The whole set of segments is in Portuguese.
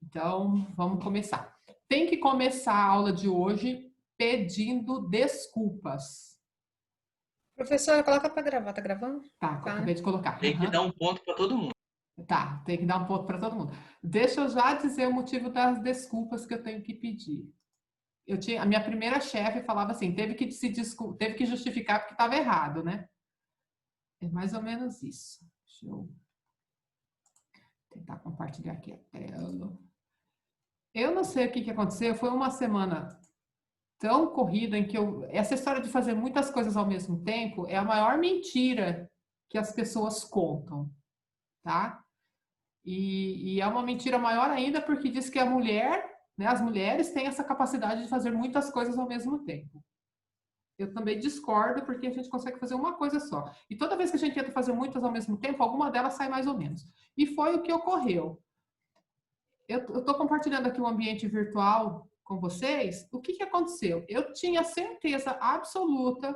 Então, vamos começar. Tem que começar a aula de hoje pedindo desculpas. Professora, coloca para gravar. Tá gravando? Tá, acabei de colocar. Tem que dar um ponto para todo mundo. Tá, tem que dar um ponto para todo mundo. Deixa eu já dizer o motivo das desculpas que eu tenho que pedir. A minha primeira chefe falava assim, teve que justificar porque estava errado, né? É mais ou menos isso. Deixa eu tentar compartilhar aqui a tela. Eu não sei o que aconteceu, foi uma semana tão corrida em que essa história de fazer muitas coisas ao mesmo tempo é a maior mentira que as pessoas contam, tá? E é uma mentira maior ainda porque diz que a mulher, né, as mulheres têm essa capacidade de fazer muitas coisas ao mesmo tempo. Eu também discordo porque a gente consegue fazer uma coisa só. E toda vez que a gente tenta fazer muitas ao mesmo tempo, alguma delas sai mais ou menos. E foi o que ocorreu. Eu estou compartilhando aqui o ambiente virtual com vocês. O que aconteceu? Eu tinha certeza absoluta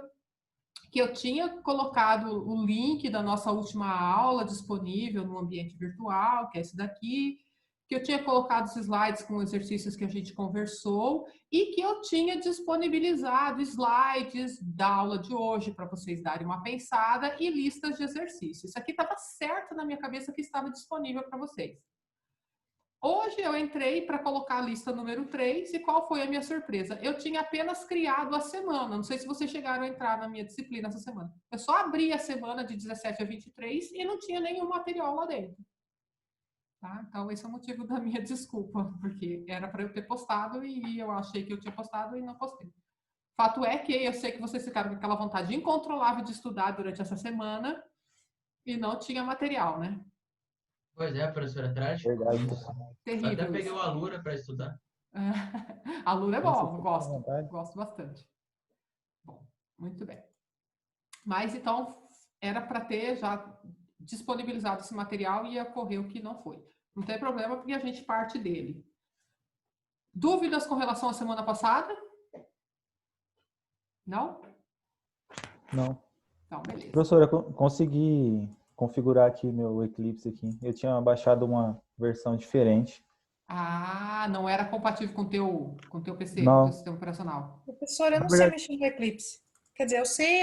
que eu tinha colocado o link da nossa última aula disponível no ambiente virtual, que é esse daqui, que eu tinha colocado os slides com exercícios que a gente conversou e que eu tinha disponibilizado slides da aula de hoje para vocês darem uma pensada e listas de exercícios. Isso aqui estava certo na minha cabeça que estava disponível para vocês. Hoje eu entrei para colocar a lista número 3 e qual foi a minha surpresa? Eu tinha apenas criado a semana, não sei se vocês chegaram a entrar na minha disciplina essa semana. Eu só abri a semana de 17 a 23 e não tinha nenhum material lá dentro. Tá? Então esse é o motivo da minha desculpa, porque era para eu ter postado e eu achei que eu tinha postado e não postei. Fato é que eu sei que vocês ficaram com aquela vontade incontrolável de estudar durante essa semana e não tinha material, né? Pois é, professora, trágico. Verdade. Terrível. Eu até peguei isso. o Alura para estudar. A Lura é bom, Nossa, gosto bastante. Bom, muito bem. Mas então era para ter já disponibilizado esse material e ocorreu que não foi. Não tem problema porque a gente parte dele. Dúvidas com relação à semana passada? Não? Não. Então, beleza. Professora, eu consegui configurar aqui meu Eclipse aqui. Eu tinha baixado uma versão diferente. Ah, não era compatível com o teu PC, com o Não. teu sistema operacional. Professora, eu não sei mexer no Eclipse. Quer dizer,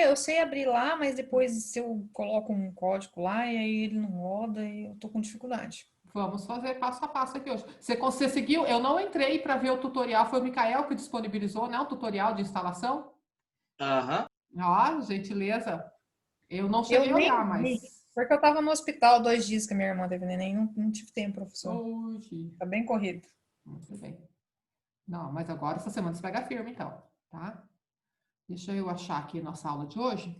eu sei abrir lá, mas depois se eu coloco um código lá e aí ele não roda e eu tô com dificuldade. Vamos fazer passo a passo aqui hoje. Você seguiu? Eu não entrei para ver o tutorial, foi o Micael que disponibilizou, né? O tutorial de instalação. Aham. Ó, gentileza. Eu não cheguei a olhar, mas... Porque eu tava no hospital 2 dias que a minha irmã teve neném, não tive tempo, professor. Hoje. Tá bem corrido. Muito bem. Não, mas agora essa semana você pega firme, então, tá? Deixa eu achar aqui a nossa aula de hoje.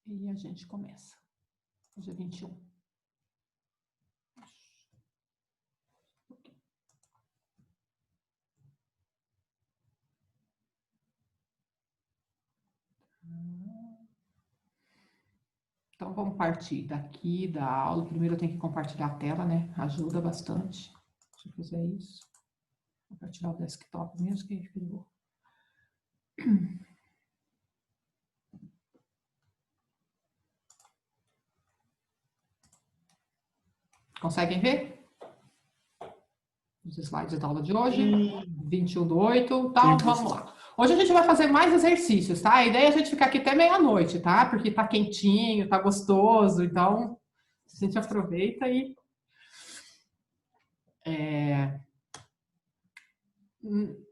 E a gente começa. Hoje é 21. Então, vamos partir daqui da aula. Primeiro eu tenho que compartilhar a tela, né? Ajuda bastante. Se eu fizer isso. Compartilhar o desktop mesmo, que ficou. Conseguem ver? Os slides da aula de hoje. 21/8. Então, vamos lá. Hoje a gente vai fazer mais exercícios, tá? A ideia é a gente ficar aqui até meia-noite, tá? Porque tá quentinho, tá gostoso. Então, a gente aproveita e...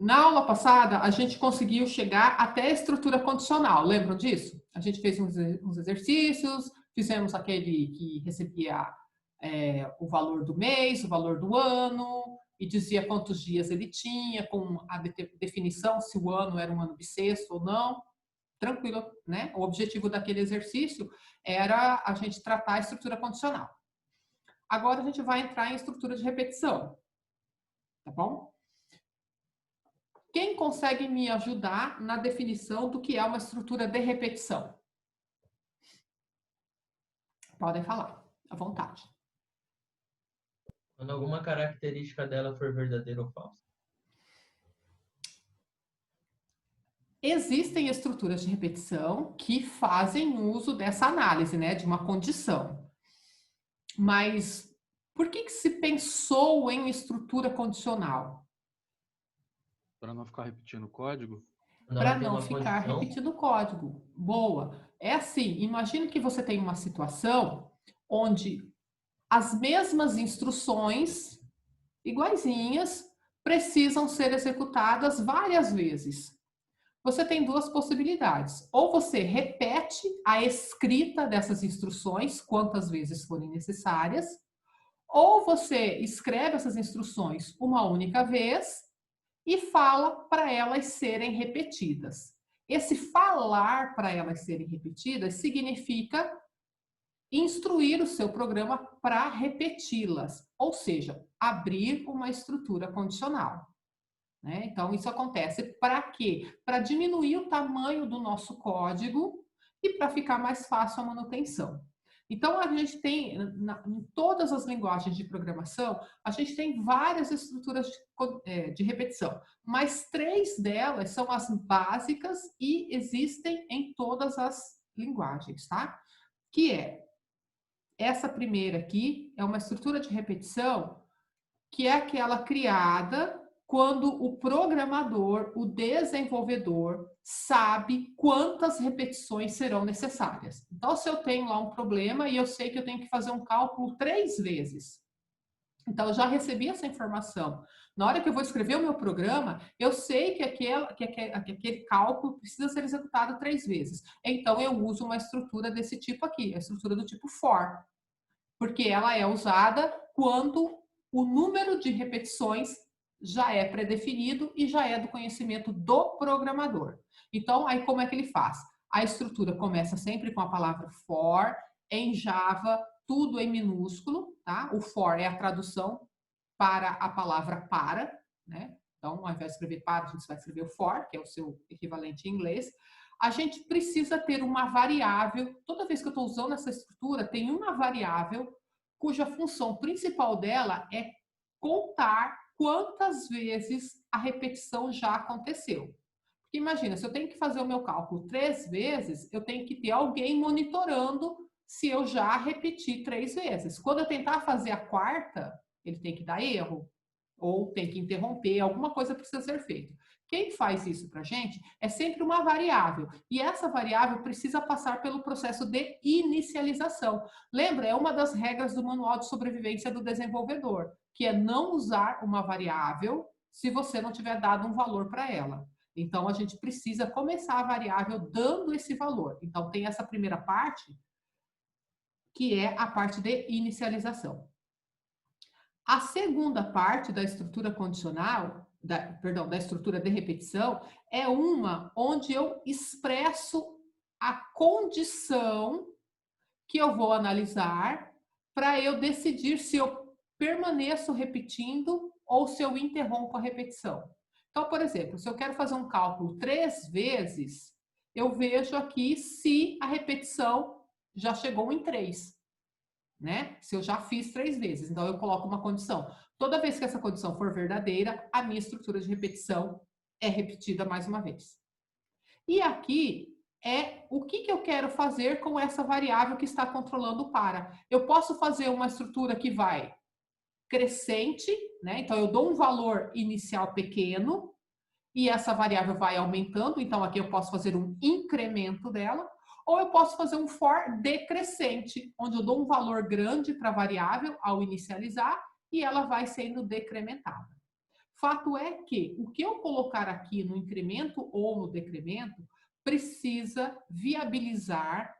Na aula passada, a gente conseguiu chegar até a estrutura condicional. Lembram disso? A gente fez uns exercícios, fizemos aquele que recebia o valor do mês, o valor do ano, e dizia quantos dias ele tinha, com a definição se o ano era um ano bissexto ou não. Tranquilo, né? O objetivo daquele exercício era a gente tratar a estrutura condicional. Agora a gente vai entrar em estrutura de repetição. Tá bom? Quem consegue me ajudar na definição do que é uma estrutura de repetição? Podem falar, à vontade. Quando alguma característica dela for verdadeira ou falsa. Existem estruturas de repetição que fazem uso dessa análise, né, de uma condição. Mas Por que se pensou em estrutura condicional? Para não ficar repetindo o código? Quando Para ela tem não uma ficar condição, repetindo o código. Boa. É assim, imagine que você tem uma situação onde as mesmas instruções, iguaizinhas, precisam ser executadas várias vezes. Você tem duas possibilidades. Ou você repete a escrita dessas instruções quantas vezes forem necessárias, ou você escreve essas instruções uma única vez e fala para elas serem repetidas. Esse falar para elas serem repetidas significa instruir o seu programa para repeti-las, ou seja, abrir uma estrutura condicional. Né? Então, isso acontece para quê? Para diminuir o tamanho do nosso código e para ficar mais fácil a manutenção. Então, a gente tem, em todas as linguagens de programação, a gente tem várias estruturas de repetição, mas 3 delas são as básicas e existem em todas as linguagens, tá? Que é, essa primeira aqui é uma estrutura de repetição que é aquela criada quando o programador, o desenvolvedor, sabe quantas repetições serão necessárias. Então, se eu tenho lá um problema e eu sei que eu tenho que fazer um cálculo 3 vezes, então eu já recebi essa informação. Na hora que eu vou escrever o meu programa, eu sei que aquele cálculo precisa ser executado 3 vezes. Então, eu uso uma estrutura desse tipo aqui, a estrutura do tipo for, porque ela é usada quando o número de repetições já é predefinido e já é do conhecimento do programador. Então, aí como é que ele faz? A estrutura começa sempre com a palavra for, em Java, tudo em minúsculo, tá? O for é a tradução para a palavra para, né? Então, ao invés de escrever para, a gente vai escrever o for, que é o seu equivalente em inglês. A gente precisa ter uma variável, toda vez que eu estou usando essa estrutura, tem uma variável cuja função principal dela é contar quantas vezes a repetição já aconteceu. Porque imagina, se eu tenho que fazer o meu cálculo 3 vezes, eu tenho que ter alguém monitorando se eu já repeti 3 vezes. Quando eu tentar fazer a quarta, ele tem que dar erro, ou tem que interromper, alguma coisa precisa ser feita. Quem faz isso para a gente é sempre uma variável, e essa variável precisa passar pelo processo de inicialização. Lembra, é uma das regras do manual de sobrevivência do desenvolvedor, que é não usar uma variável se você não tiver dado um valor para ela. Então, a gente precisa começar a variável dando esse valor. Então, tem essa primeira parte, que é a parte de inicialização. A segunda parte da estrutura condicional, da estrutura de repetição, é uma onde eu expresso a condição que eu vou analisar para eu decidir se eu permaneço repetindo ou se eu interrompo a repetição. Então, por exemplo, se eu quero fazer um cálculo 3 vezes, eu vejo aqui se a repetição já chegou em 3. Né? Se eu já fiz 3 vezes, então eu coloco uma condição. Toda vez que essa condição for verdadeira, a minha estrutura de repetição é repetida mais uma vez. E aqui é o que eu quero fazer com essa variável que está controlando o para. Eu posso fazer uma estrutura que vai crescente, né? Então eu dou um valor inicial pequeno e essa variável vai aumentando, então aqui eu posso fazer um incremento dela. Ou eu posso fazer um for decrescente, onde eu dou um valor grande para a variável ao inicializar e ela vai sendo decrementada. Fato é que o que eu colocar aqui no incremento ou no decremento precisa viabilizar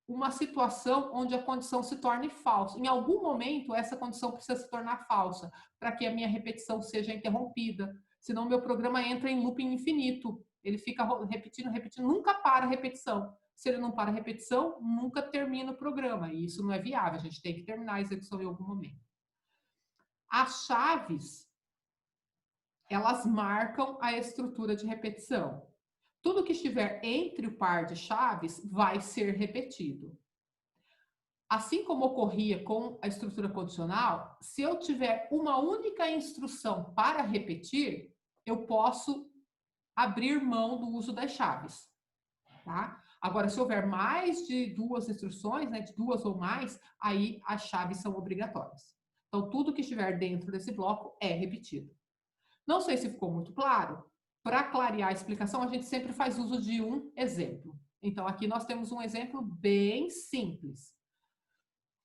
uma situação onde a condição se torne falsa. Em algum momento, essa condição precisa se tornar falsa para que a minha repetição seja interrompida. Senão, meu programa entra em looping infinito. Ele fica repetindo, nunca para a repetição. Se ele não para a repetição, nunca termina o programa. E isso não é viável, a gente tem que terminar a execução em algum momento. As chaves, elas marcam a estrutura de repetição. Tudo que estiver entre o par de chaves vai ser repetido. Assim como ocorria com a estrutura condicional, se eu tiver uma única instrução para repetir, eu posso abrir mão do uso das chaves. Tá? Agora, se houver mais de 2 instruções, né, de 2 ou mais, aí as chaves são obrigatórias. Então, tudo que estiver dentro desse bloco é repetido. Não sei se ficou muito claro. Para clarear a explicação, a gente sempre faz uso de um exemplo. Então, aqui nós temos um exemplo bem simples.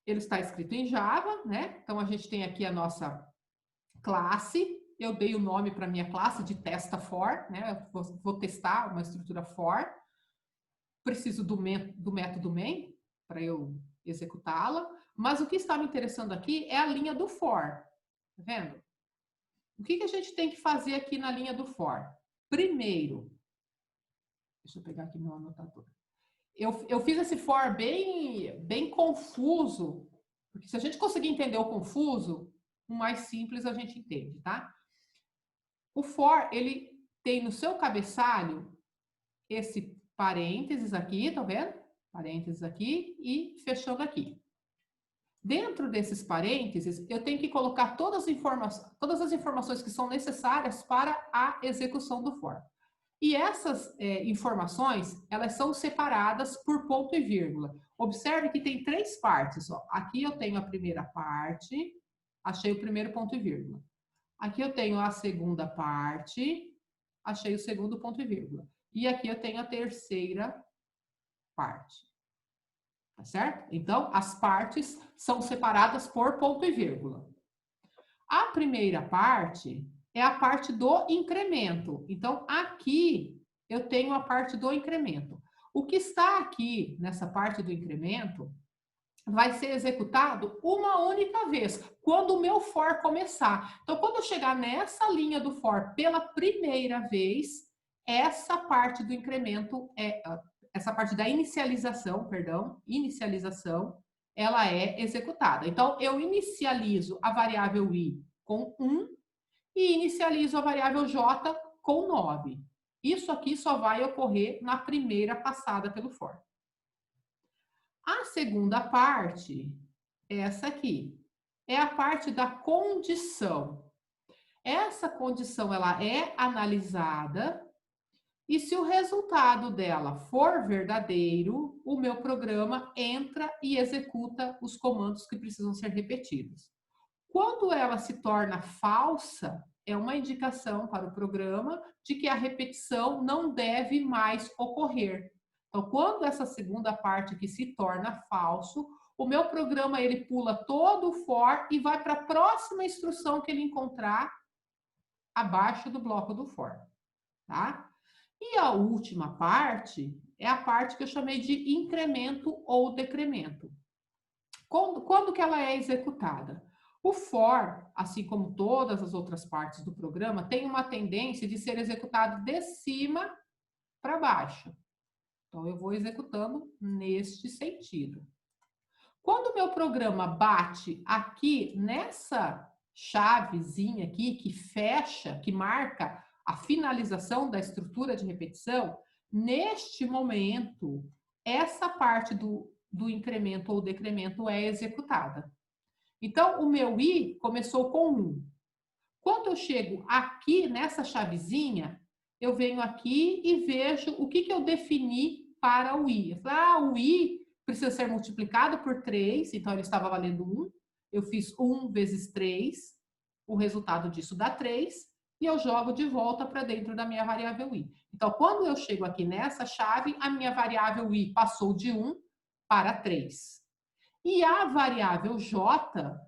Ele está escrito em Java, né? Então, a gente tem aqui a nossa classe. Eu dei o nome para a minha classe de testa for, né? Eu vou testar uma estrutura for. Preciso do método main para eu executá-la. Mas o que está me interessando aqui é a linha do for. Tá vendo? O que a gente tem que fazer aqui na linha do for? Primeiro, deixa eu pegar aqui meu anotador. Eu fiz esse for bem confuso, porque se a gente conseguir entender o confuso, o mais simples a gente entende, tá? O for, ele tem no seu cabeçalho esse parênteses aqui, tá vendo? Parênteses aqui e fechando aqui. Dentro desses parênteses, eu tenho que colocar todas as informações que são necessárias para a execução do for. E essas informações, elas são separadas por ponto e vírgula. Observe que tem 3 partes. Ó. Aqui eu tenho a primeira parte, achei o primeiro ponto e vírgula. Aqui eu tenho a segunda parte, achei o segundo ponto e vírgula. E aqui eu tenho a terceira parte. Tá certo? Então, as partes são separadas por ponto e vírgula. A primeira parte é a parte do incremento. Então, aqui eu tenho a parte do incremento. O que está aqui nessa parte do incremento vai ser executado uma única vez, quando o meu for começar. Então, quando eu chegar nessa linha do for pela primeira vez, essa parte do incremento, essa parte da inicialização, ela é executada. Então, eu inicializo a variável i com 1 e inicializo a variável j com 9. Isso aqui só vai ocorrer na primeira passada pelo for. A segunda parte, essa aqui, é a parte da condição. Essa condição, ela é analisada e se o resultado dela for verdadeiro, o meu programa entra e executa os comandos que precisam ser repetidos. Quando ela se torna falsa, é uma indicação para o programa de que a repetição não deve mais ocorrer. Então, quando essa segunda parte aqui se torna falso, o meu programa ele pula todo o for e vai para a próxima instrução que ele encontrar abaixo do bloco do for, tá? E a última parte é a parte que eu chamei de incremento ou decremento. Quando que ela é executada? O for, assim como todas as outras partes do programa, tem uma tendência de ser executado de cima para baixo. Então, eu vou executando neste sentido. Quando o meu programa bate aqui nessa chavezinha aqui, que fecha, que marca a finalização da estrutura de repetição, neste momento, essa parte do incremento ou decremento é executada. Então, o meu i começou com 1. Quando eu chego aqui nessa chavezinha, eu venho aqui e vejo o que eu defini para o i. Eu falo, o i precisa ser multiplicado por 3, então ele estava valendo 1. Eu fiz 1 vezes 3, o resultado disso dá 3, e eu jogo de volta para dentro da minha variável i. Então, quando eu chego aqui nessa chave, a minha variável i passou de 1 para 3. E a variável j,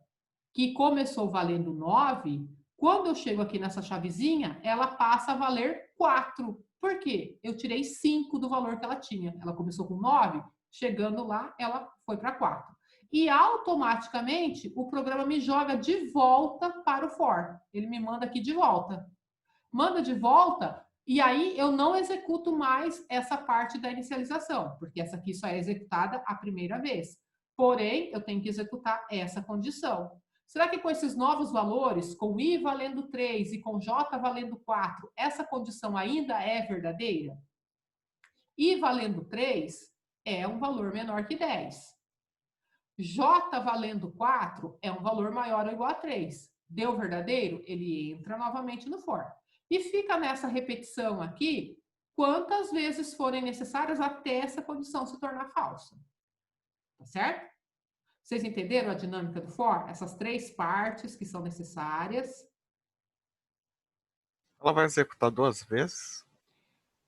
que começou valendo 9, quando eu chego aqui nessa chavezinha, ela passa a valer 4. Por quê? Eu tirei 5 do valor que ela tinha. Ela começou com 9, chegando lá, ela foi para 4. E automaticamente, o programa me joga de volta para o for. Ele me manda aqui de volta. Manda de volta, e aí eu não executo mais essa parte da inicialização, porque essa aqui só é executada a primeira vez. Porém, eu tenho que executar essa condição. Será que com esses novos valores, com i valendo 3 e com j valendo 4, essa condição ainda é verdadeira? I valendo 3 é um valor menor que 10. J valendo 4 é um valor maior ou igual a 3. Deu verdadeiro? Ele entra novamente no for. E fica nessa repetição aqui quantas vezes forem necessárias até essa condição se tornar falsa. Tá certo? Vocês entenderam a dinâmica do for? Essas 3 partes que são necessárias. Ela vai executar 2 vezes?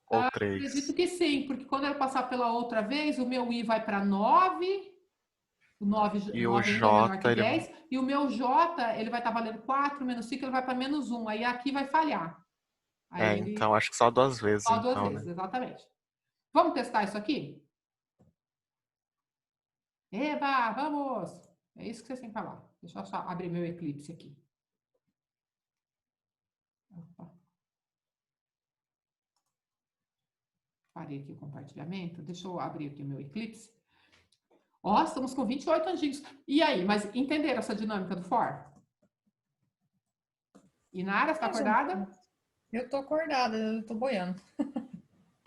Ou 3? Acredito que sim, porque quando eu passar pela outra vez, o meu I vai para 9, o 9, E 9 o ainda é menor J, que ele... 10, e o meu J, ele vai estar valendo 4 menos 5, ele vai para menos 1, aí aqui vai falhar. Aí ele... então acho que só 2 vezes, Só 2 então, vezes, né? exatamente. Vamos testar isso aqui? Eba, vamos! É isso que vocês têm que falar. Deixa eu só abrir meu Eclipse aqui. Opa. Parei aqui o compartilhamento. Deixa eu abrir aqui o meu Eclipse. Ó, estamos com 28 anjinhos. E aí, mas entenderam essa dinâmica do for? Inara, está acordada? Eu tô acordada, eu tô boiando.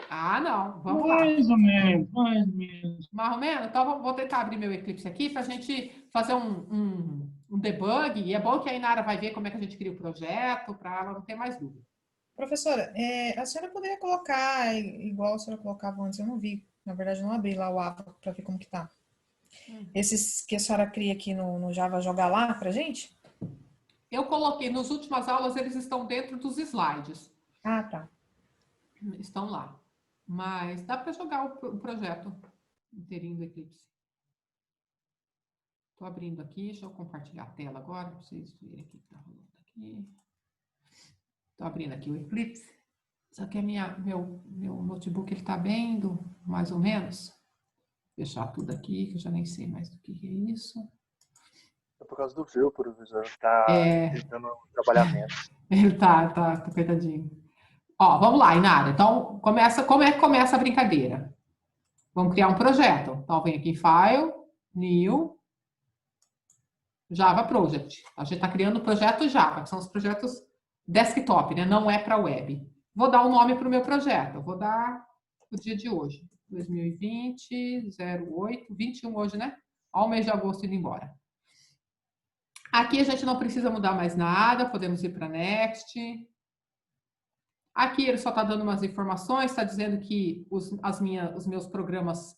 Ah, não. Vamos lá. Mais ou menos, mais ou menos. Mais ou menos? Então, vou tentar abrir meu Eclipse aqui para a gente fazer um debug. E é bom que a Inara vai ver como é que a gente cria o projeto, para ela não ter mais dúvida. Professora, a senhora poderia colocar igual a senhora colocava antes, eu não vi. Na verdade, eu não abri lá o APA para ver como que tá. Esses que a senhora cria aqui no Java, jogar lá pra gente? Eu coloquei, nas últimas aulas, eles estão dentro dos slides. Ah, tá. Estão lá. Mas dá para jogar o projeto inteirinho do Eclipse. Estou abrindo aqui, deixa eu compartilhar a tela agora, para vocês verem o que está rolando aqui. Estou abrindo aqui o Eclipse. Só que meu notebook está bem mais ou menos. Vou fechar tudo aqui, que eu já nem sei mais do que é isso. É por causa do fio, professor. Tá tentando trabalhar menos. Ele tá, coitadinho. Ó, vamos lá, Inara. Então, como é que começa a brincadeira? Vamos criar um projeto. Então, vem aqui em File, New, Java Project. A gente está criando o projeto Java, que são os projetos desktop, né? Não é para web. Vou dar um nome para o meu projeto. Eu vou dar o dia de hoje. 2020, 08, 21 hoje, né? Olha o mês de agosto indo embora. Aqui a gente não precisa mudar mais nada. Podemos ir para Next. Aqui ele só está dando umas informações. Está dizendo que os meus programas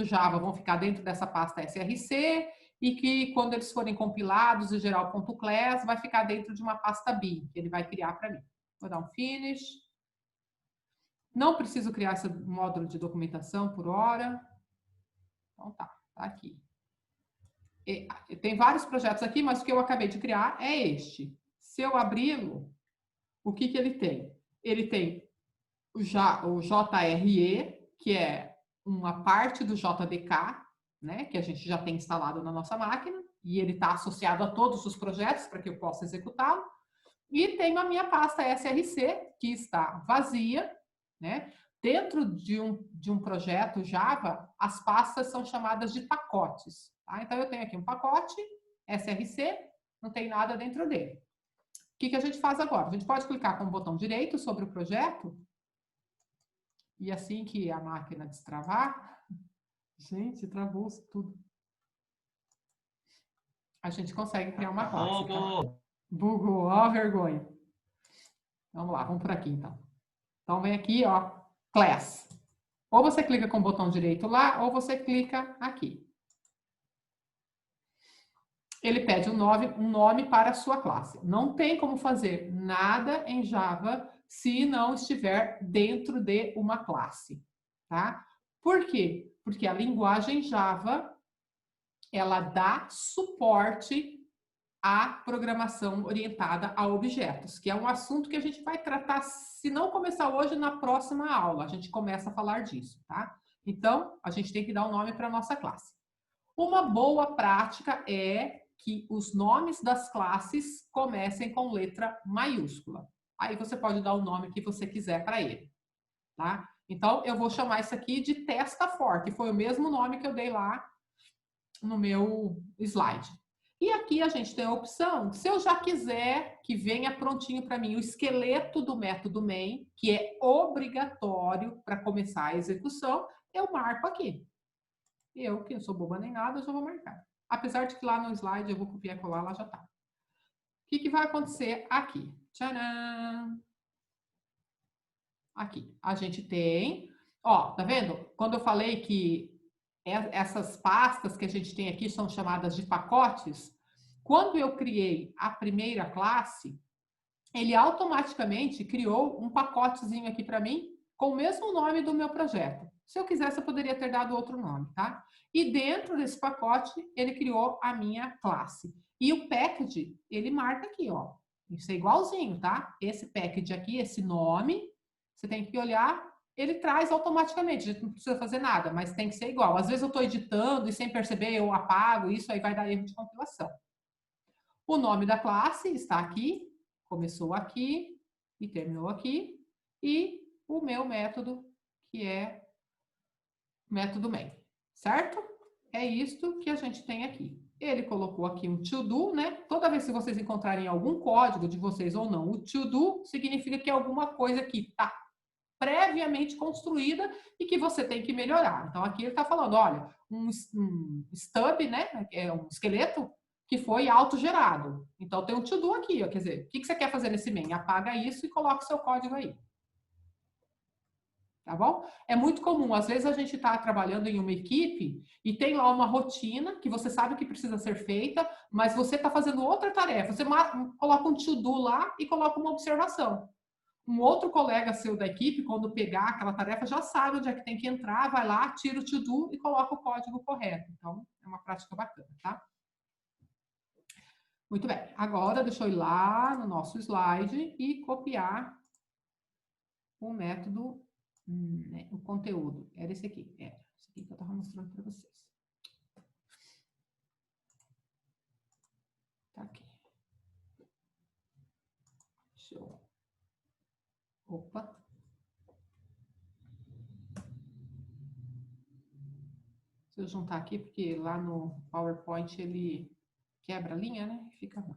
.java vão ficar dentro dessa pasta SRC e que quando eles forem compilados, o geral.class vai ficar dentro de uma pasta bin, que ele vai criar para mim. Vou dar um Finish. Não preciso criar esse módulo de documentação por hora. Então tá aqui. Tem vários projetos aqui, mas o que eu acabei de criar é este. Se eu abri-lo, o que ele tem? Ele tem o JRE, que é uma parte do JDK, né, que a gente já tem instalado na nossa máquina, e ele está associado a todos os projetos para que eu possa executá-lo. E tem a minha pasta SRC, que está vazia, né? Dentro de um projeto Java, as pastas são chamadas de pacotes. Tá? Então, eu tenho aqui um pacote SRC, não tem nada dentro dele. O que a gente faz agora? A gente pode clicar com o botão direito sobre o projeto, e assim que a máquina destravar... Gente, travou tudo. A gente consegue criar uma classe. Tá? Bugou, ó, vergonha. Vamos lá, vamos por aqui então. Então vem aqui, ó, class. Ou você clica com o botão direito lá, ou você clica aqui. Ele pede um nome para a sua classe. Não tem como fazer nada em Java se não estiver dentro de uma classe, tá? Por quê? Porque a linguagem Java, ela dá suporte à programação orientada a objetos, que é um assunto que a gente vai tratar, se não começar hoje, na próxima aula. A gente começa a falar disso, tá? Então, a gente tem que dar um nome para a nossa classe. Uma boa prática é que os nomes das classes comecem com letra maiúscula. Aí você pode dar o nome que você quiser para ele, tá? Então, eu vou chamar isso aqui de TestaFor, que foi o mesmo nome que eu dei lá no meu slide. E aqui a gente tem a opção, se eu já quiser que venha prontinho para mim o esqueleto do método main, que é obrigatório para começar a execução, eu marco aqui. Eu, que não sou boba nem nada, eu já vou marcar. Apesar de que lá no slide eu vou copiar e colar, lá já tá. O que vai acontecer aqui? Tcharam! Aqui, a gente tem, ó, tá vendo? Quando eu falei que essas pastas que a gente tem aqui são chamadas de pacotes. Quando eu criei a primeira classe, ele automaticamente criou um pacotezinho aqui para mim com o mesmo nome do meu projeto. Se eu quisesse, eu poderia ter dado outro nome, tá? E dentro desse pacote, ele criou a minha classe. E o package, ele marca aqui, ó. Isso é igualzinho, tá? Esse package aqui, esse nome, você tem que olhar, ele traz automaticamente. A gente não precisa fazer nada, mas tem que ser igual. Às vezes eu estou editando e sem perceber eu apago, isso aí vai dar erro de compilação. O nome da classe está aqui, começou aqui e terminou aqui. E o meu método, que é o método main, certo? É isto que a gente tem aqui. Ele colocou aqui um to-do, né? Toda vez que vocês encontrarem algum código de vocês ou não, o to-do significa que é alguma coisa que está previamente construída e que você tem que melhorar. Então, aqui ele está falando, olha, um stub, né? É um esqueleto que foi autogerado. Então, tem um to-do aqui, ó. Quer dizer, o que você quer fazer nesse main? Apaga isso e coloca o seu código aí. Tá bom? É muito comum, às vezes a gente está trabalhando em uma equipe e tem lá uma rotina que você sabe que precisa ser feita, mas você está fazendo outra tarefa. Você coloca um to-do lá e coloca uma observação. Um outro colega seu da equipe, quando pegar aquela tarefa, já sabe onde é que tem que entrar, vai lá, tira o to-do e coloca o código correto. Então, é uma prática bacana, tá? Muito bem. Agora, deixa eu ir lá no nosso slide e copiar o método, o conteúdo. Era esse aqui. Era esse aqui que eu estava mostrando para vocês. Tá aqui. Show. Opa. Deixa eu juntar aqui, porque lá no PowerPoint ele quebra a linha, né? Fica lá.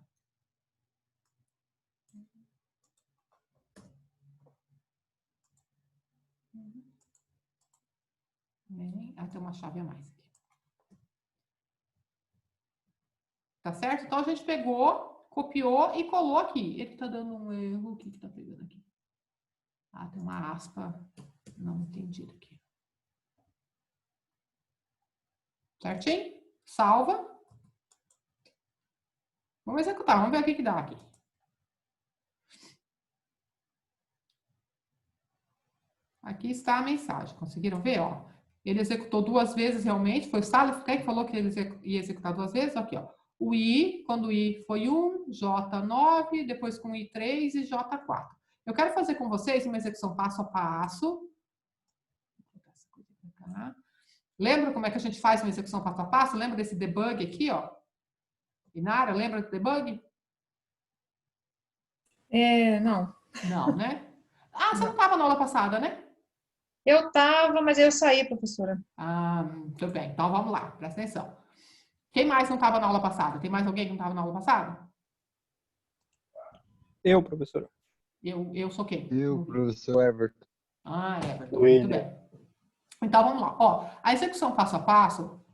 Tem uma chave a mais aqui. Tá certo? Então, a gente pegou, copiou e colou aqui. Ele tá dando um erro. O que que tá pegando aqui? Ah, tem uma aspa não entendida aqui. Certinho? Salva. Vamos executar. Vamos ver o que que dá aqui. Aqui está a mensagem. Conseguiram ver? Ó, ele executou 2 vezes realmente. Foi o Salif que falou que ele ia executar 2 vezes. Aqui, ó. O I, quando o I foi 1, J9, depois com I3 e J4. Eu quero fazer com vocês uma execução passo a passo. Lembra como é que a gente faz uma execução passo a passo? Lembra desse debug aqui, ó? Inara, lembra do debug? Não. Não, né? Ah, você não estava na aula passada, né? Eu tava, mas eu saí, professora. Ah, tudo bem. Então vamos lá, presta atenção. Quem mais não estava na aula passada? Tem mais alguém que não estava na aula passada? Eu, professora. Eu sou quem? Eu, professor Everton. Ah, Everton. Muito bem. Então vamos lá. Ó, a execução passo a passo,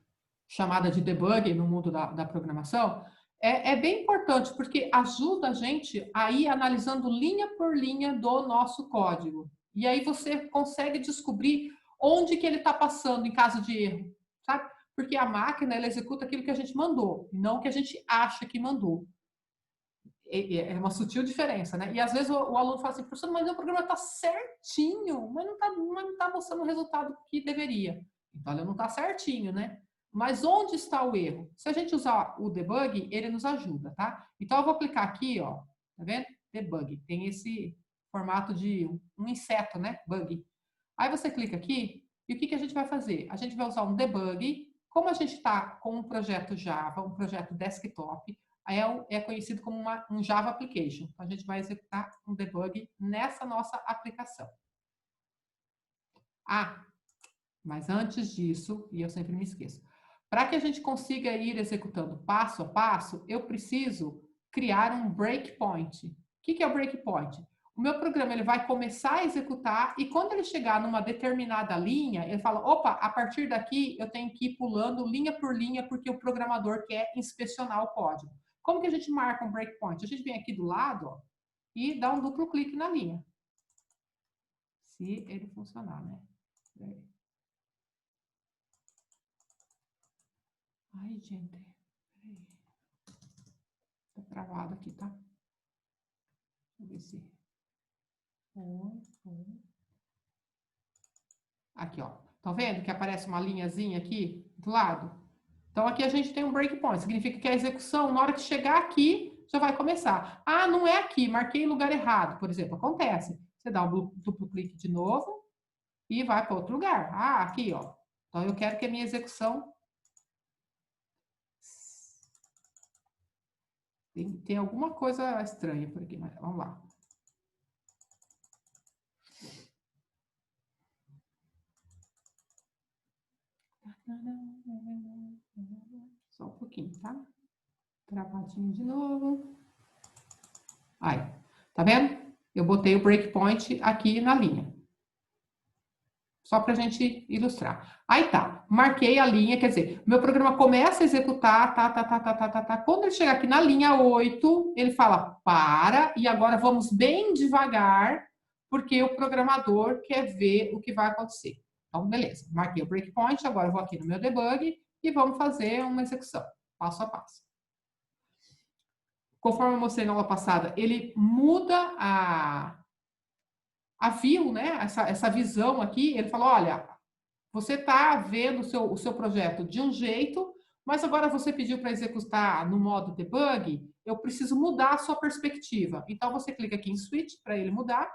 chamada de debug no mundo da programação, é bem importante porque ajuda a gente a ir analisando linha por linha do nosso código. E aí você consegue descobrir onde que ele está passando em caso de erro, sabe? Porque a máquina, ela executa aquilo que a gente mandou, e não o que a gente acha que mandou. É uma sutil diferença, né? E às vezes o aluno fala assim, professor, mas o programa está certinho, mas não tá mostrando o resultado que deveria. Então, ele não está certinho, né? Mas onde está o erro? Se a gente usar o debug, ele nos ajuda, tá? Então, eu vou clicar aqui, ó, tá vendo? Debug. Tem esse formato de um inseto, né? Bug. Aí você clica aqui, e o que a gente vai fazer? A gente vai usar um debug. Como a gente está com um projeto Java, um projeto desktop, é conhecido como um Java Application. Então, a gente vai executar um debug nessa nossa aplicação. Ah, mas antes disso, e eu sempre me esqueço, para que a gente consiga ir executando passo a passo, eu preciso criar um breakpoint. O que é o breakpoint? O meu programa ele vai começar a executar e quando ele chegar numa determinada linha, ele fala, opa, a partir daqui eu tenho que ir pulando linha por linha porque o programador quer inspecionar o código. Como que a gente marca um breakpoint? A gente vem aqui do lado, ó, e dá um duplo clique na linha. Se ele funcionar, né? Ai, gente. Peraí. Tá travado aqui, tá? Deixa eu ver se... Aqui, ó. Tá vendo que aparece uma linhazinha aqui do lado? Então, aqui a gente tem um breakpoint. Significa que a execução, na hora que chegar aqui, já vai começar. Ah, não é aqui, marquei lugar errado, por exemplo. Acontece. Você dá um duplo clique de novo e vai para outro lugar. Ah, aqui, ó. Então, eu quero que a minha execução... Tem alguma coisa estranha por aqui, mas vamos lá. Só um pouquinho, tá? Travadinho de novo. Aí, tá vendo? Eu botei o breakpoint aqui na linha. Só pra gente ilustrar. Aí tá, marquei a linha, quer dizer, meu programa começa a executar, tá. Quando ele chegar aqui na linha 8, ele fala, para, e agora vamos bem devagar, porque o programador quer ver o que vai acontecer. Então, beleza, marquei o breakpoint, agora eu vou aqui no meu debug e vamos fazer uma execução, passo a passo. Conforme eu mostrei na aula passada, ele muda a view, né? Essa visão aqui, ele fala, olha, você está vendo o seu projeto de um jeito, mas agora você pediu para executar no modo debug, eu preciso mudar a sua perspectiva. Então, você clica aqui em Switch para ele mudar,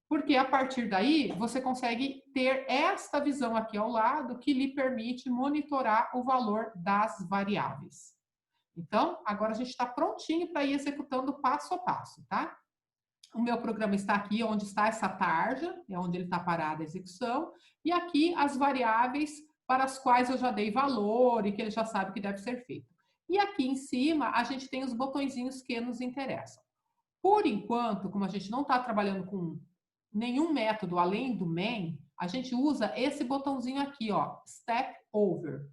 porque a partir daí, você consegue ter esta visão aqui ao lado, que lhe permite monitorar o valor das variáveis. Então, agora a gente está prontinho para ir executando passo a passo, tá? O meu programa está aqui, onde está essa tarja, é onde ele está parado a execução, e aqui as variáveis para as quais eu já dei valor e que ele já sabe que deve ser feito. E aqui em cima, a gente tem os botõezinhos que nos interessam. Por enquanto, como a gente não está trabalhando com nenhum método além do main, a gente usa esse botãozinho aqui, ó, Step Over.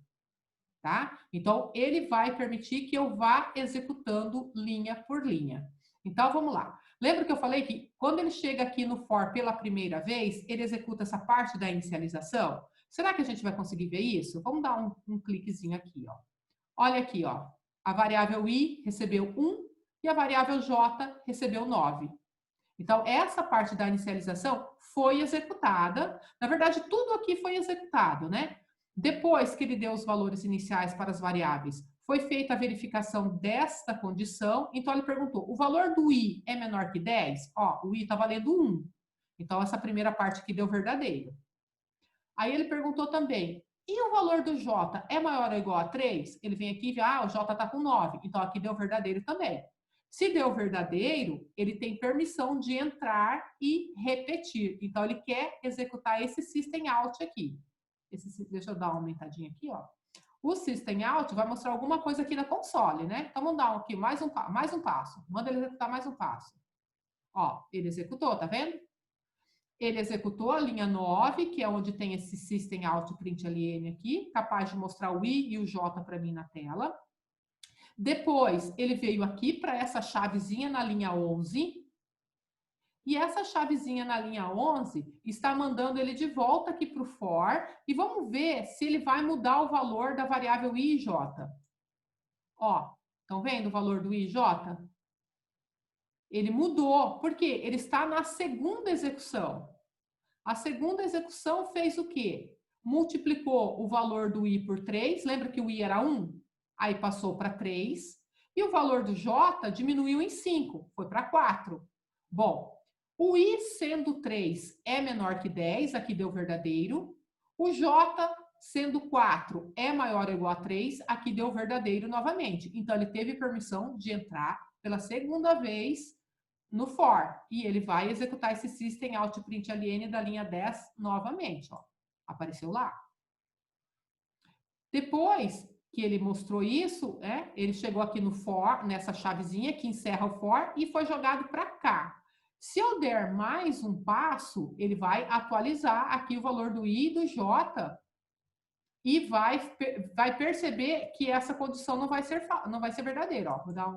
Tá? Então, ele vai permitir que eu vá executando linha por linha. Então, vamos lá. Lembra que eu falei que quando ele chega aqui no for pela primeira vez, ele executa essa parte da inicialização? Será que a gente vai conseguir ver isso? Vamos dar um cliquezinho aqui, ó. Olha aqui, ó. A variável i recebeu 1 e a variável j recebeu 9. Então, essa parte da inicialização foi executada. Na verdade, tudo aqui foi executado, né? Depois que ele deu os valores iniciais para as variáveis, foi feita a verificação desta condição. Então, ele perguntou, o valor do i é menor que 10? Ó, o i está valendo 1. Então, essa primeira parte aqui deu verdadeiro. Aí, ele perguntou também, e o valor do j é maior ou igual a 3? Ele vem aqui e vê, o j está com 9. Então, aqui deu verdadeiro também. Se deu verdadeiro, ele tem permissão de entrar e repetir. Então, ele quer executar esse system out aqui. Deixa eu dar uma aumentadinha aqui, ó. O System Out vai mostrar alguma coisa aqui na console, né? Então, vamos dar aqui mais um passo. Manda ele executar mais um passo. Ó, ele executou, tá vendo? Ele executou a linha 9, que é onde tem esse System Out Print LN aqui, capaz de mostrar o I e o J para mim na tela. Depois, ele veio aqui para essa chavezinha na linha 11. E essa chavezinha na linha 11 está mandando ele de volta aqui para o for. E vamos ver se ele vai mudar o valor da variável i e j. Ó, estão vendo o valor do i e j? Ele mudou. Por quê? Ele está na segunda execução. A segunda execução fez o quê? Multiplicou o valor do i por 3. Lembra que o i era 1? Aí passou para 3. E o valor do j diminuiu em 5. Foi para 4. Bom, o i sendo 3 é menor que 10, aqui deu verdadeiro. O j sendo 4 é maior ou igual a 3, aqui deu verdadeiro novamente. Então, ele teve permissão de entrar pela segunda vez no for. E ele vai executar esse system out print ln da linha 10 novamente. Ó. Apareceu lá. Depois que ele mostrou isso, ele chegou aqui no for, nessa chavezinha que encerra o for, e foi jogado para cá. Se eu der mais um passo, ele vai atualizar aqui o valor do i e do j e vai perceber que essa condição não vai ser verdadeira. Ó. Vou dar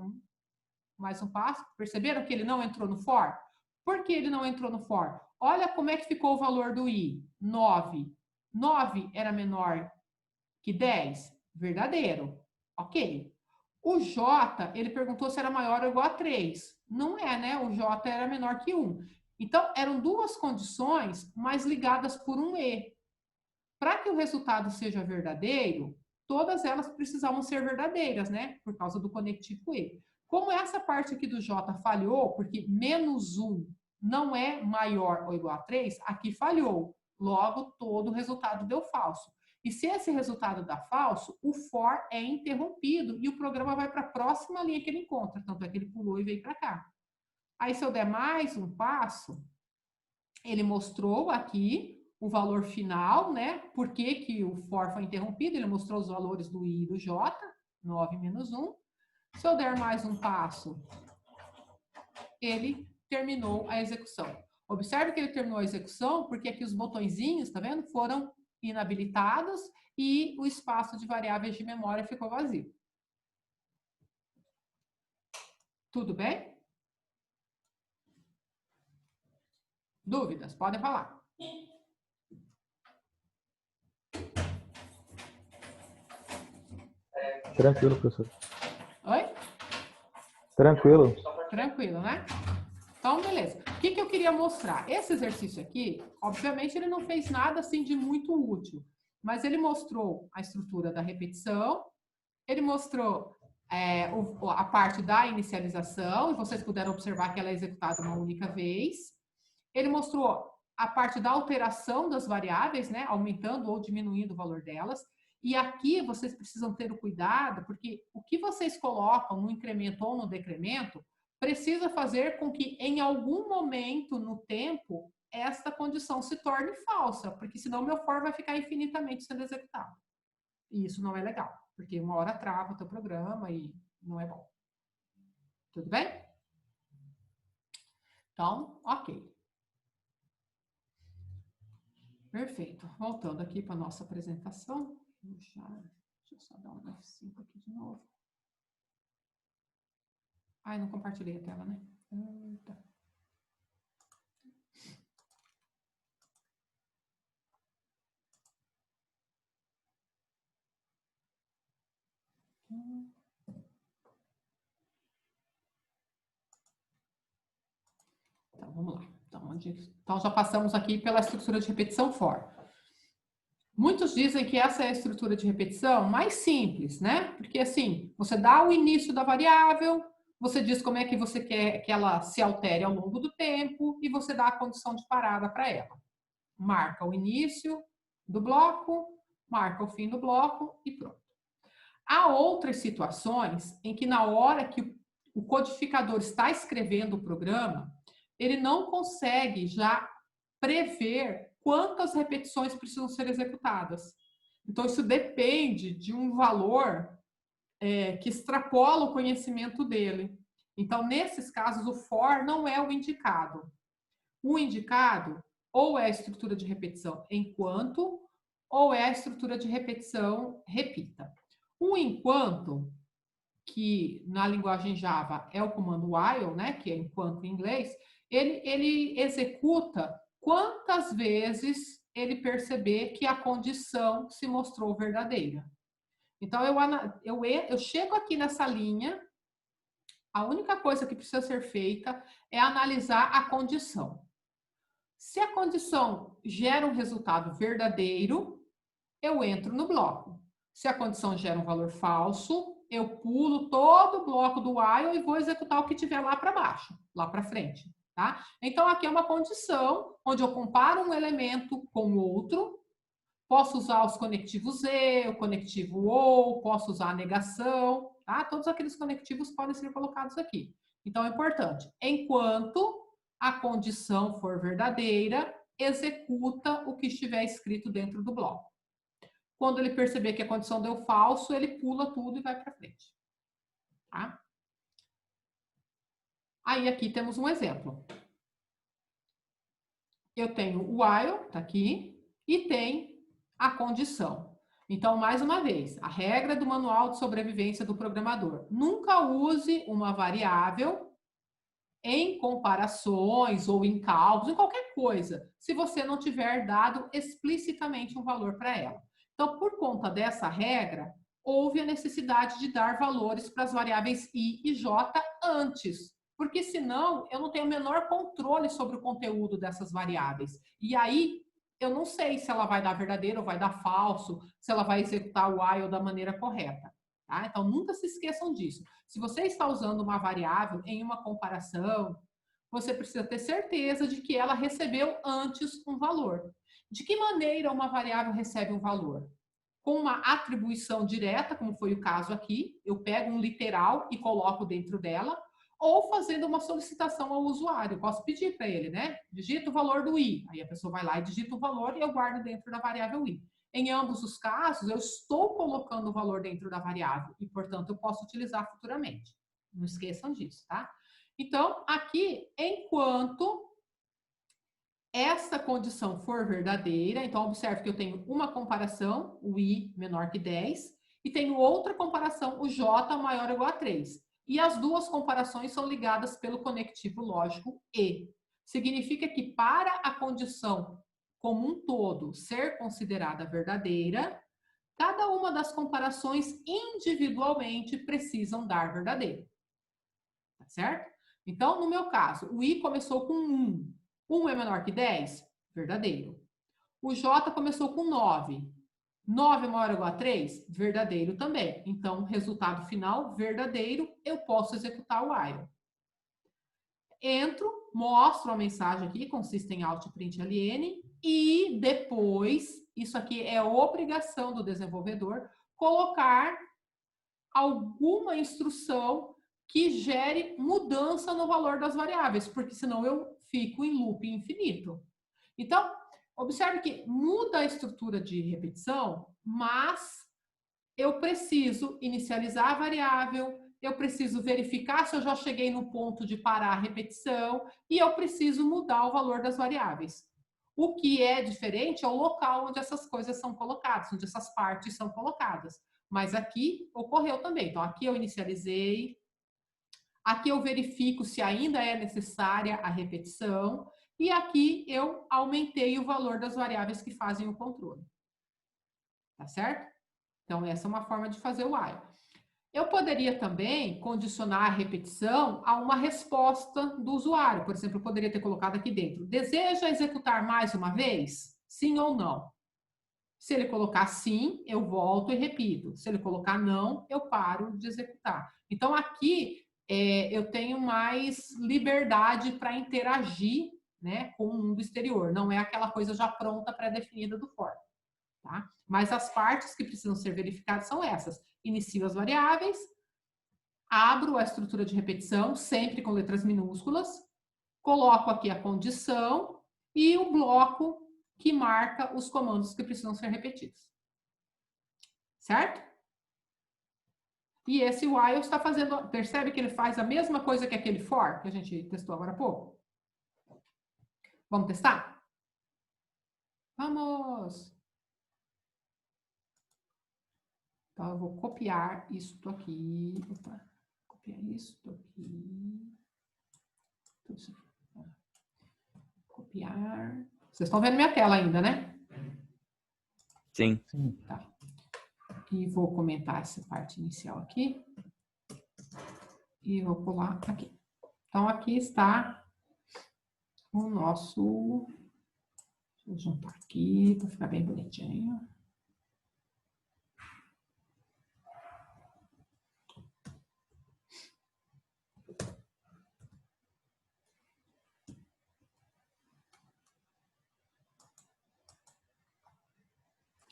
mais um passo. Perceberam que ele não entrou no for? Por que ele não entrou no for? Olha como é que ficou o valor do i. 9. 9 era menor que 10? verdadeiro. Ok. O J, ele perguntou se era maior ou igual a 3. Não é, né? O J era menor que 1. Então, eram duas condições, mas ligadas por um E. Para que o resultado seja verdadeiro, todas elas precisavam ser verdadeiras, né? Por causa do conectivo E. Como essa parte aqui do J falhou, porque menos 1 não é maior ou igual a 3, aqui falhou. Logo, todo o resultado deu falso. E se esse resultado dá falso, o for é interrompido e o programa vai para a próxima linha que ele encontra. Tanto é que ele pulou e veio para cá. Aí, se eu der mais um passo, ele mostrou aqui o valor final, né? Por que o for foi interrompido? Ele mostrou os valores do I e do J, 9 menos 1. Se eu der mais um passo, ele terminou a execução. Observe que ele terminou a execução porque aqui os botõezinhos, tá vendo? Foram inabilitados e o espaço de variáveis de memória ficou vazio. Tudo bem? Dúvidas? Podem falar. Tranquilo, professor. Oi? Tranquilo. Tranquilo, né? Então, beleza. O que eu queria mostrar? Esse exercício aqui, obviamente, ele não fez nada assim de muito útil, mas ele mostrou a estrutura da repetição, ele mostrou a parte da inicialização, e vocês puderam observar que ela é executada uma única vez. Ele mostrou a parte da alteração das variáveis, né? Aumentando ou diminuindo o valor delas. E aqui vocês precisam ter o cuidado, porque o que vocês colocam no incremento ou no decremento precisa fazer com que em algum momento no tempo esta condição se torne falsa, porque senão meu for vai ficar infinitamente sendo executado. E isso não é legal, porque uma hora trava o teu programa e não é bom. Tudo bem? Então, ok. Perfeito. Voltando aqui para a nossa apresentação. Deixa eu só dar um F5 aqui de novo. Ai, não compartilhei a tela, né? Eita. Então, vamos lá. Então, já passamos aqui pela estrutura de repetição for. Muitos dizem que essa é a estrutura de repetição mais simples, né? Porque, assim, você dá o início da variável, você diz como é que você quer que ela se altere ao longo do tempo e você dá a condição de parada para ela. Marca o início do bloco, marca o fim do bloco e pronto. Há outras situações em que na hora que o codificador está escrevendo o programa, ele não consegue já prever quantas repetições precisam ser executadas. Então, isso depende de um valor que extrapola o conhecimento dele. Então, nesses casos, o for não é o indicado. O indicado ou é a estrutura de repetição enquanto, ou é a estrutura de repetição repita. O enquanto, que na linguagem Java é o comando while, né, que é enquanto em inglês, ele executa quantas vezes ele perceber que a condição se mostrou verdadeira. Então, eu chego aqui nessa linha, a única coisa que precisa ser feita é analisar a condição. Se a condição gera um resultado verdadeiro, eu entro no bloco. Se a condição gera um valor falso, eu pulo todo o bloco do while e vou executar o que tiver lá para baixo, lá para frente. Tá? Então, aqui é uma condição onde eu comparo um elemento com outro. Posso usar os conectivos e, o conectivo ou, posso usar a negação. Tá? Todos aqueles conectivos podem ser colocados aqui. Então, é importante. Enquanto a condição for verdadeira, executa o que estiver escrito dentro do bloco. Quando ele perceber que a condição deu falso, ele pula tudo e vai para frente. Tá? Aí, aqui temos um exemplo. Eu tenho o while, tá aqui, e tem a condição. Então, mais uma vez, a regra do manual de sobrevivência do programador. Nunca use uma variável em comparações ou em cálculos, em qualquer coisa, se você não tiver dado explicitamente um valor para ela. Então, por conta dessa regra, houve a necessidade de dar valores para as variáveis i e j antes, porque senão eu não tenho o menor controle sobre o conteúdo dessas variáveis. E aí eu não sei se ela vai dar verdadeiro ou vai dar falso, se ela vai executar o while da maneira correta. Tá? Então nunca se esqueçam disso. Se você está usando uma variável em uma comparação, você precisa ter certeza de que ela recebeu antes um valor. De que maneira uma variável recebe um valor? Com uma atribuição direta, como foi o caso aqui, eu pego um literal e coloco dentro dela, ou fazendo uma solicitação ao usuário. Eu posso pedir para ele, né? Digita o valor do i. Aí a pessoa vai lá e digita o valor e eu guardo dentro da variável i. Em ambos os casos, eu estou colocando o valor dentro da variável e, portanto, eu posso utilizar futuramente. Não esqueçam disso, tá? Então, aqui, enquanto essa condição for verdadeira, então observe que eu tenho uma comparação, o i menor que 10, e tenho outra comparação, o j maior ou igual a 3. E as duas comparações são ligadas pelo conectivo lógico e. Significa que para a condição como um todo ser considerada verdadeira, cada uma das comparações individualmente precisam dar verdadeiro. Tá certo? Então, no meu caso, o i começou com 1. 1 é menor que 10? Verdadeiro. O j começou com 9. 9 é maior ou igual a 3? Verdadeiro também. Então, resultado final, verdadeiro, eu posso executar o while. Entro, mostro a mensagem aqui, consiste em out.println, e depois, isso aqui é obrigação do desenvolvedor, colocar alguma instrução que gere mudança no valor das variáveis, porque senão eu fico em loop infinito. Então, observe que muda a estrutura de repetição, mas eu preciso inicializar a variável, eu preciso verificar se eu já cheguei no ponto de parar a repetição e eu preciso mudar o valor das variáveis. O que é diferente é o local onde essas coisas são colocadas, onde essas partes são colocadas. Mas aqui ocorreu também. Então, aqui eu inicializei, aqui eu verifico se ainda é necessária a repetição e aqui eu aumentei o valor das variáveis que fazem o controle. Tá certo? Então, essa é uma forma de fazer o while. Eu poderia também condicionar a repetição a uma resposta do usuário. Por exemplo, eu poderia ter colocado aqui dentro: deseja executar mais uma vez? Sim ou não? Se ele colocar sim, eu volto e repito. Se ele colocar não, eu paro de executar. Então, aqui eu tenho mais liberdade para interagir, né, com o mundo exterior. Não é aquela coisa já pronta, pré-definida do for. Tá? Mas as partes que precisam ser verificadas são essas. Inicio as variáveis, abro a estrutura de repetição, sempre com letras minúsculas, coloco aqui a condição e o bloco que marca os comandos que precisam ser repetidos. Certo? E esse while está fazendo, percebe que ele faz a mesma coisa que aquele for, que a gente testou agora há pouco? Vamos testar? Vamos! Então, eu vou copiar isto aqui. Opa, copiar isto aqui. Copiar. Vocês estão vendo minha tela ainda, né? Sim. Tá. E vou comentar essa parte inicial aqui. E vou pular aqui. Então, aqui está o nosso... Deixa eu juntar aqui para ficar bem bonitinho.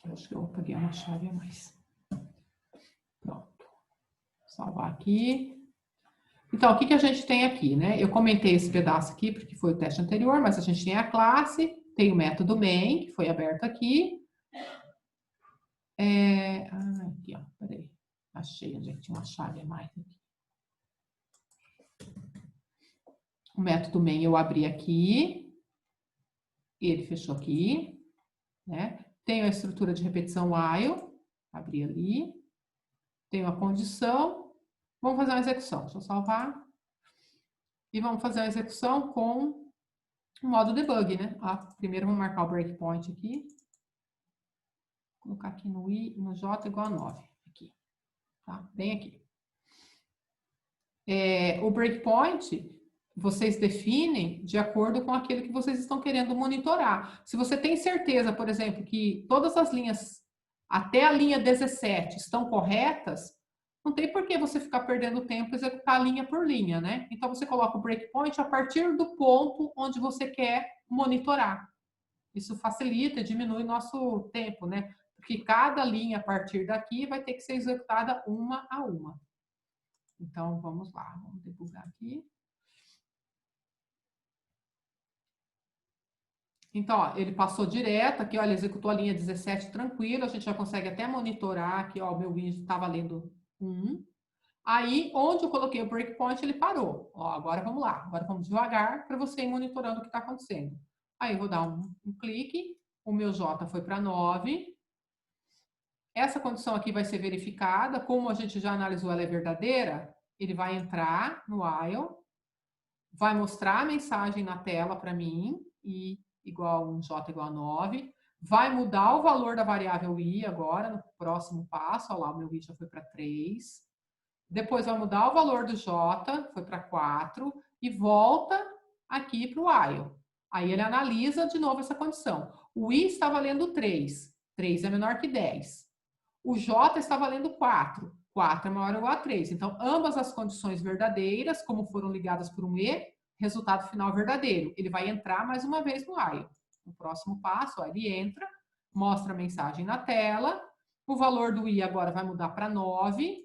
Acho que eu peguei uma chave a mais. Pronto. Salvar aqui. Então, o que a gente tem aqui, né? Eu comentei esse pedaço aqui porque foi o teste anterior, mas a gente tem a classe, tem o método main, que foi aberto aqui. Aqui, ó, peraí. Achei, onde é que tinha uma chave a mais aqui. O método main eu abri aqui. Ele fechou aqui, né? Tenho a estrutura de repetição while, abri ali. Tenho a condição. Vamos fazer uma execução. Deixa eu salvar. E vamos fazer a execução com o modo debug, né? Primeiro vamos marcar o breakpoint aqui. Vou colocar aqui no i e no j igual a 9. Aqui. Tá? Bem aqui. O breakpoint, vocês definem de acordo com aquilo que vocês estão querendo monitorar. Se você tem certeza, por exemplo, que todas as linhas até a linha 17 estão corretas, não tem por que você ficar perdendo tempo e executar linha por linha, né? Então, você coloca o breakpoint a partir do ponto onde você quer monitorar. Isso facilita e diminui nosso tempo, né? Porque cada linha a partir daqui vai ter que ser executada uma a uma. Então, vamos lá. Vamos debugar aqui. Então, ó, ele passou direto aqui, olha, executou a linha 17 tranquilo, a gente já consegue até monitorar aqui, ó, o meu vídeo está valendo 1. Aí, onde eu coloquei o breakpoint, ele parou. Ó, agora vamos lá, agora vamos devagar para você ir monitorando o que está acontecendo. Aí, eu vou dar um clique, o meu J foi para 9. Essa condição aqui vai ser verificada, como a gente já analisou, ela é verdadeira, ele vai entrar no while, vai mostrar a mensagem na tela para mim, e igual um J igual a 9, vai mudar o valor da variável I agora, no próximo passo, olha lá, o meu I já foi para 3, depois vai mudar o valor do J, foi para 4, e volta aqui para o while. Aí ele analisa de novo essa condição. O I está valendo 3, 3 é menor que 10. O J está valendo 4, 4 é maior ou igual a 3. Então, ambas as condições verdadeiras, como foram ligadas por um E, resultado final verdadeiro. Ele vai entrar mais uma vez no while. No próximo passo, ó, ele entra, mostra a mensagem na tela, o valor do I agora vai mudar para 9,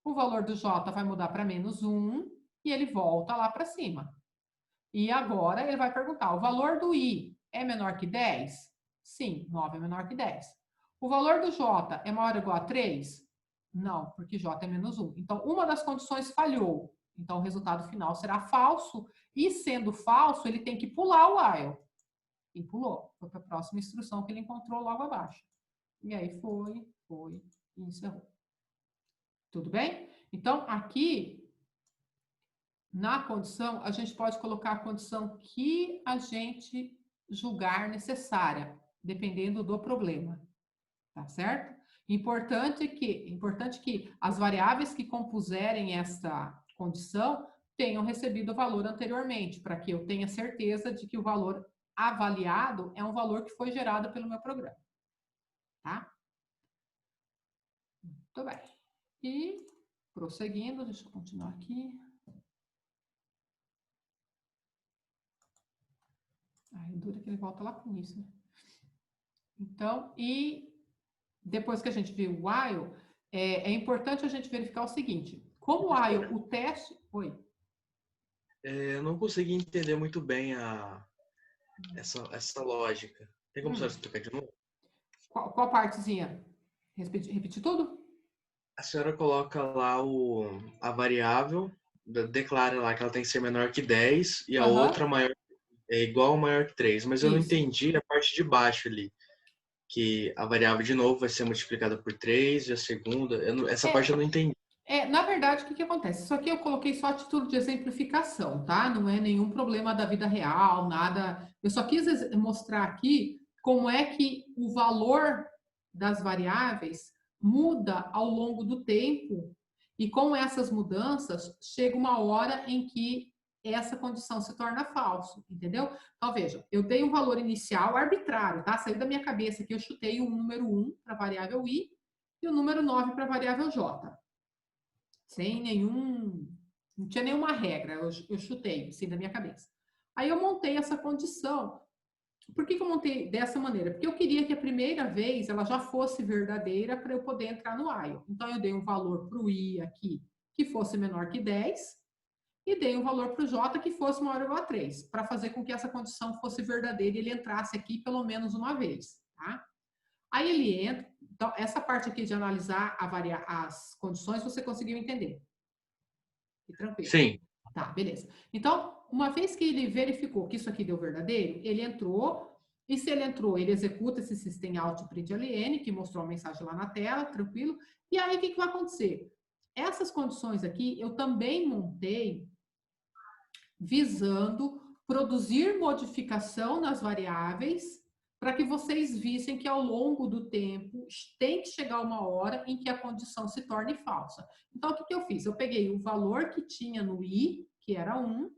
o valor do J vai mudar para -1, e ele volta lá para cima. E agora ele vai perguntar, o valor do I é menor que 10? Sim, 9 é menor que 10. O valor do J é maior ou igual a 3? Não, porque J é -1. Então, uma das condições falhou. Então, o resultado final será falso. E, sendo falso, ele tem que pular o while. E pulou. Foi para a próxima instrução que ele encontrou logo abaixo. E aí foi e encerrou. Tudo bem? Então, aqui, na condição, a gente pode colocar a condição que a gente julgar necessária, dependendo do problema. Tá certo? Importante que as variáveis que compuserem essa condição tenham recebido o valor anteriormente, para que eu tenha certeza de que o valor avaliado é um valor que foi gerado pelo meu programa. Tá? Muito bem. E, prosseguindo, deixa eu continuar aqui. Ai, dura que ele volta lá com isso, né? Então, depois que a gente viu o while, é importante a gente verificar o seguinte. Como o while, o teste... Oi. Eu não consegui entender muito bem essa lógica. Tem como você explicar de novo? Qual partezinha? Repetir tudo? A senhora coloca lá a variável, declara lá que ela tem que ser menor que 10 e a outra maior, é igual ou maior que 3. Mas eu não entendi a parte de baixo ali. Que a variável, de novo, vai ser multiplicada por 3 e a segunda... essa parte eu não entendi. Na verdade, o que acontece? Isso aqui eu coloquei só a título de exemplificação, tá? Não é nenhum problema da vida real, nada. Eu só quis mostrar aqui como é que o valor das variáveis muda ao longo do tempo e com essas mudanças chega uma hora em que essa condição se torna falso, entendeu? Então, veja, eu dei um valor inicial arbitrário, tá? Saiu da minha cabeça que eu chutei o número 1 para a variável I e o número 9 para a variável J. Sem não tinha nenhuma regra, eu chutei, assim, da minha cabeça. Aí eu montei essa condição. Por que eu montei dessa maneira? Porque eu queria que a primeira vez ela já fosse verdadeira para eu poder entrar no while. Então, eu dei um valor para o I aqui que fosse menor que 10 e dei um valor para o J que fosse maior ou igual a 3, para fazer com que essa condição fosse verdadeira e ele entrasse aqui pelo menos uma vez, tá? Aí ele entra, então essa parte aqui de analisar as condições você conseguiu entender? E tranquilo? Sim. Tá, beleza. Então, uma vez que ele verificou que isso aqui deu verdadeiro, ele entrou, e se ele entrou, ele executa esse system out println, que mostrou a mensagem lá na tela, tranquilo, e aí o que vai acontecer? Essas condições aqui eu também montei visando produzir modificação nas variáveis para que vocês vissem que ao longo do tempo tem que chegar uma hora em que a condição se torne falsa. Então, o que eu fiz? Eu peguei o valor que tinha no i, que era 1,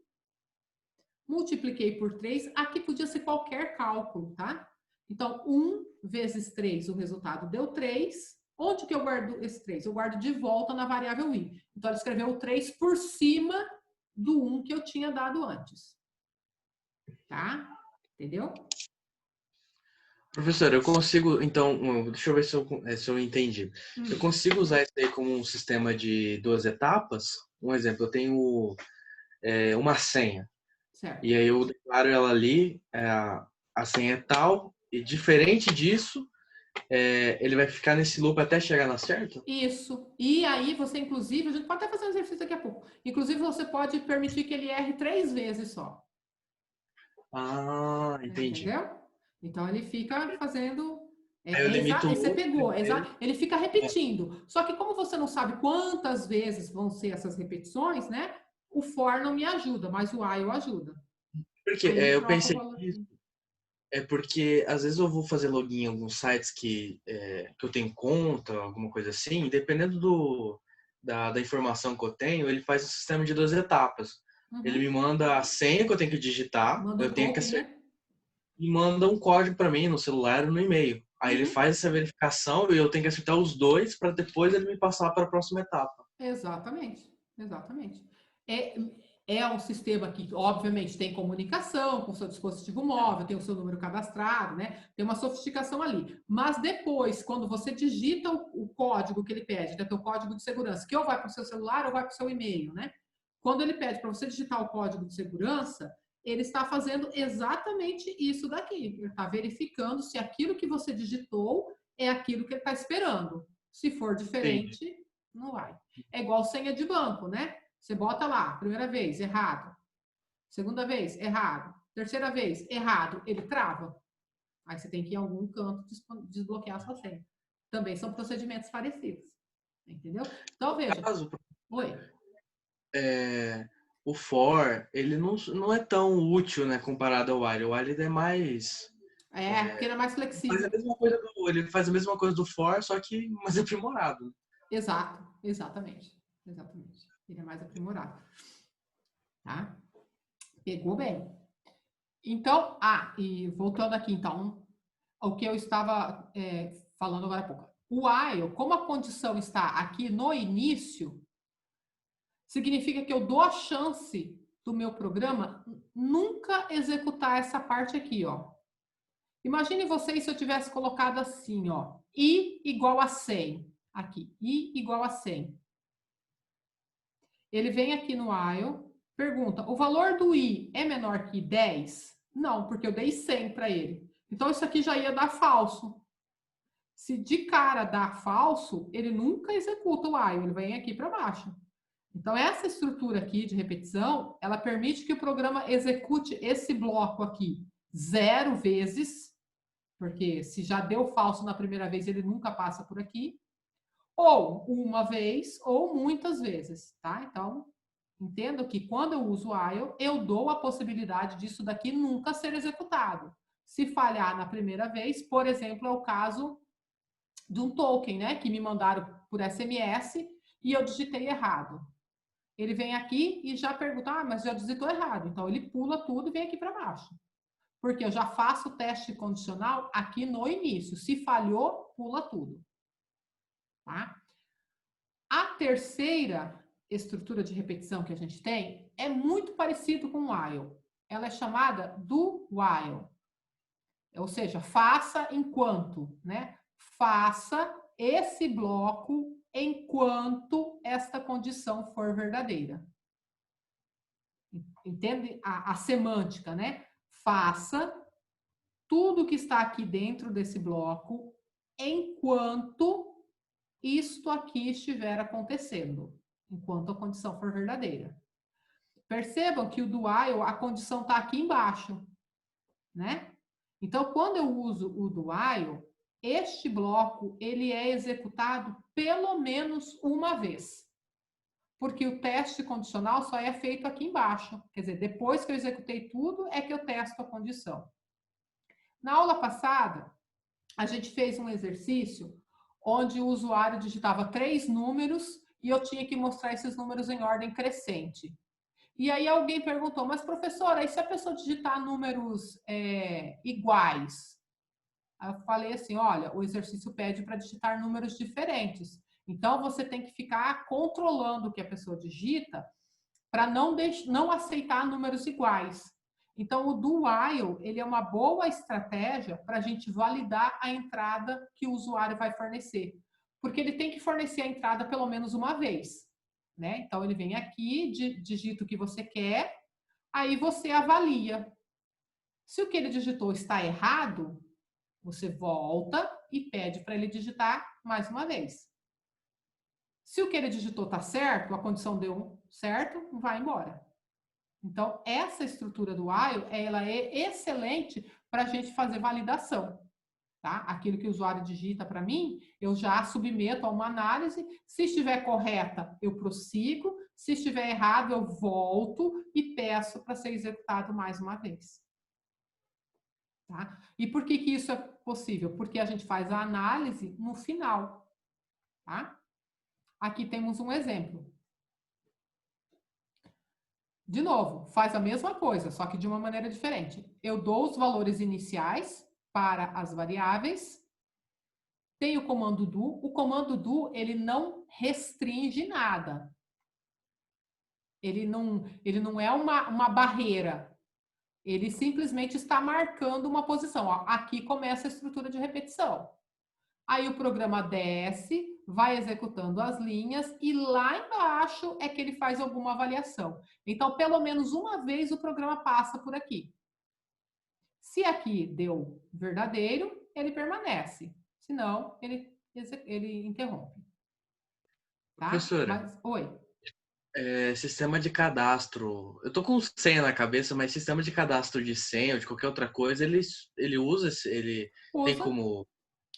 multipliquei por 3, aqui podia ser qualquer cálculo, tá? Então, 1 vezes 3, o resultado deu 3. Onde que eu guardo esse 3? Eu guardo de volta na variável i. Então, ele escreveu o 3 por cima do 1 que eu tinha dado antes. Tá? Entendeu? Professor, eu consigo, então, deixa eu ver se eu entendi. Eu consigo usar isso aí como um sistema de 2 etapas? Um exemplo, eu tenho uma senha. Certo. E aí eu declaro ela ali, a senha é tal, e diferente disso, ele vai ficar nesse loop até chegar na certa? Isso. E aí você, inclusive, a gente pode até fazer um exercício daqui a pouco. Inclusive, você pode permitir que ele erre 3 vezes só. Ah, entendi. Entendeu? Então, ele fica fazendo... Aí eu limito o você loop, pegou, ele fica repetindo. Só que como você não sabe quantas vezes vão ser essas repetições, né? O for não me ajuda, mas o while ajuda. Porque eu pensei nisso. É porque às vezes eu vou fazer login em alguns sites que eu tenho conta, alguma coisa assim, e dependendo da informação que eu tenho, ele faz um sistema de 2 etapas. Uhum. Ele me manda a senha que eu tenho que digitar, eu tenho que acertar, e manda um código para mim no celular ou no e-mail. Aí ele faz essa verificação e eu tenho que acertar os 2 para depois ele me passar para a próxima etapa. Exatamente, exatamente. É um sistema que, obviamente, tem comunicação com o seu dispositivo móvel, tem o seu número cadastrado, né? Tem uma sofisticação ali. Mas depois, quando você digita o código que ele pede, que é o teu código de segurança, que ou vai para o seu celular ou vai para o seu e-mail, né? Quando ele pede para você digitar o código de segurança, ele está fazendo exatamente isso daqui. Ele está verificando se aquilo que você digitou é aquilo que ele está esperando. Se for diferente, não vai. É igual senha de banco, né? Você bota lá, primeira vez, errado. Segunda vez, errado. Terceira vez, errado. Ele trava. Aí você tem que ir em algum canto desbloquear a sua senha. Também são procedimentos parecidos. Entendeu? Então, veja. Oi. O for, ele não é tão útil, né, comparado ao while. O while é mais... porque ele é mais flexível. Ele faz a mesma coisa do for, só que mais aprimorado. Exato, exatamente. Ele é mais aprimorado. Tá? Pegou bem. Então, e voltando aqui, então, ao que eu estava falando agora há pouco. O while, como a condição está aqui no início, significa que eu dou a chance do meu programa nunca executar essa parte aqui, ó. Imagine vocês se eu tivesse colocado assim, ó, i igual a 100. Aqui, i igual a 100. Ele vem aqui no while, pergunta, o valor do i é menor que 10? Não, porque eu dei 100 para ele. Então, isso aqui já ia dar falso. Se de cara dá falso, ele nunca executa o while, ele vem aqui para baixo. Então, essa estrutura aqui de repetição, ela permite que o programa execute esse bloco aqui 0 vezes, porque se já deu falso na primeira vez, ele nunca passa por aqui, ou uma vez, ou muitas vezes, tá? Então, entendo que quando eu uso while, eu dou a possibilidade disso daqui nunca ser executado. Se falhar na primeira vez, por exemplo, é o caso de um token, né? Que me mandaram por SMS e eu digitei errado. Ele vem aqui e já pergunta, mas já digitou errado. Então, ele pula tudo e vem aqui para baixo. Porque eu já faço o teste condicional aqui no início. Se falhou, pula tudo. Tá? A terceira estrutura de repetição que a gente tem é muito parecido com o while. Ela é chamada do while. Ou seja, faça enquanto, né? Faça esse bloco enquanto esta condição for verdadeira. Entende a semântica, né? Faça tudo que está aqui dentro desse bloco enquanto isto aqui estiver acontecendo, enquanto a condição for verdadeira. Percebam que o do while, a condição está aqui embaixo, né? Então, quando eu uso o do while, este bloco, ele é executado pelo menos uma vez. Porque o teste condicional só é feito aqui embaixo. Quer dizer, depois que eu executei tudo, é que eu testo a condição. Na aula passada, a gente fez um exercício onde o usuário digitava 3 números e eu tinha que mostrar esses números em ordem crescente. E aí alguém perguntou, mas professora, e se a pessoa digitar números iguais? Aí eu falei assim, olha, o exercício pede para digitar números diferentes. Então, você tem que ficar controlando o que a pessoa digita para não aceitar números iguais. Então, o do while, ele é uma boa estratégia para a gente validar a entrada que o usuário vai fornecer. Porque ele tem que fornecer a entrada pelo menos uma vez. Né? Então, ele vem aqui, digita o que você quer, aí você avalia. Se o que ele digitou está errado, você volta e pede para ele digitar mais uma vez. Se o que ele digitou está certo, a condição deu certo, vai embora. Então, essa estrutura do while, ela é excelente para a gente fazer validação. Tá? Aquilo que o usuário digita para mim, eu já submeto a uma análise. Se estiver correta, eu prossigo. Se estiver errado, eu volto e peço para ser executado mais uma vez. Tá? E por que isso é possível? Porque a gente faz a análise no final. Tá? Aqui temos um exemplo. De novo, faz a mesma coisa, só que de uma maneira diferente. Eu dou os valores iniciais para as variáveis. Tem o comando do. O comando do, ele não restringe nada. Ele não é uma barreira. Ele simplesmente está marcando uma posição. Ó, aqui começa a estrutura de repetição. Aí o programa desce, vai executando as linhas e lá embaixo é que ele faz alguma avaliação. Então, pelo menos uma vez o programa passa por aqui. Se aqui deu verdadeiro, ele permanece. Se não, ele interrompe. Tá? Professora, oi. Sistema de cadastro. Eu tô com senha na cabeça, mas sistema de cadastro de senha ou de qualquer outra coisa, ele usa, ele tem como...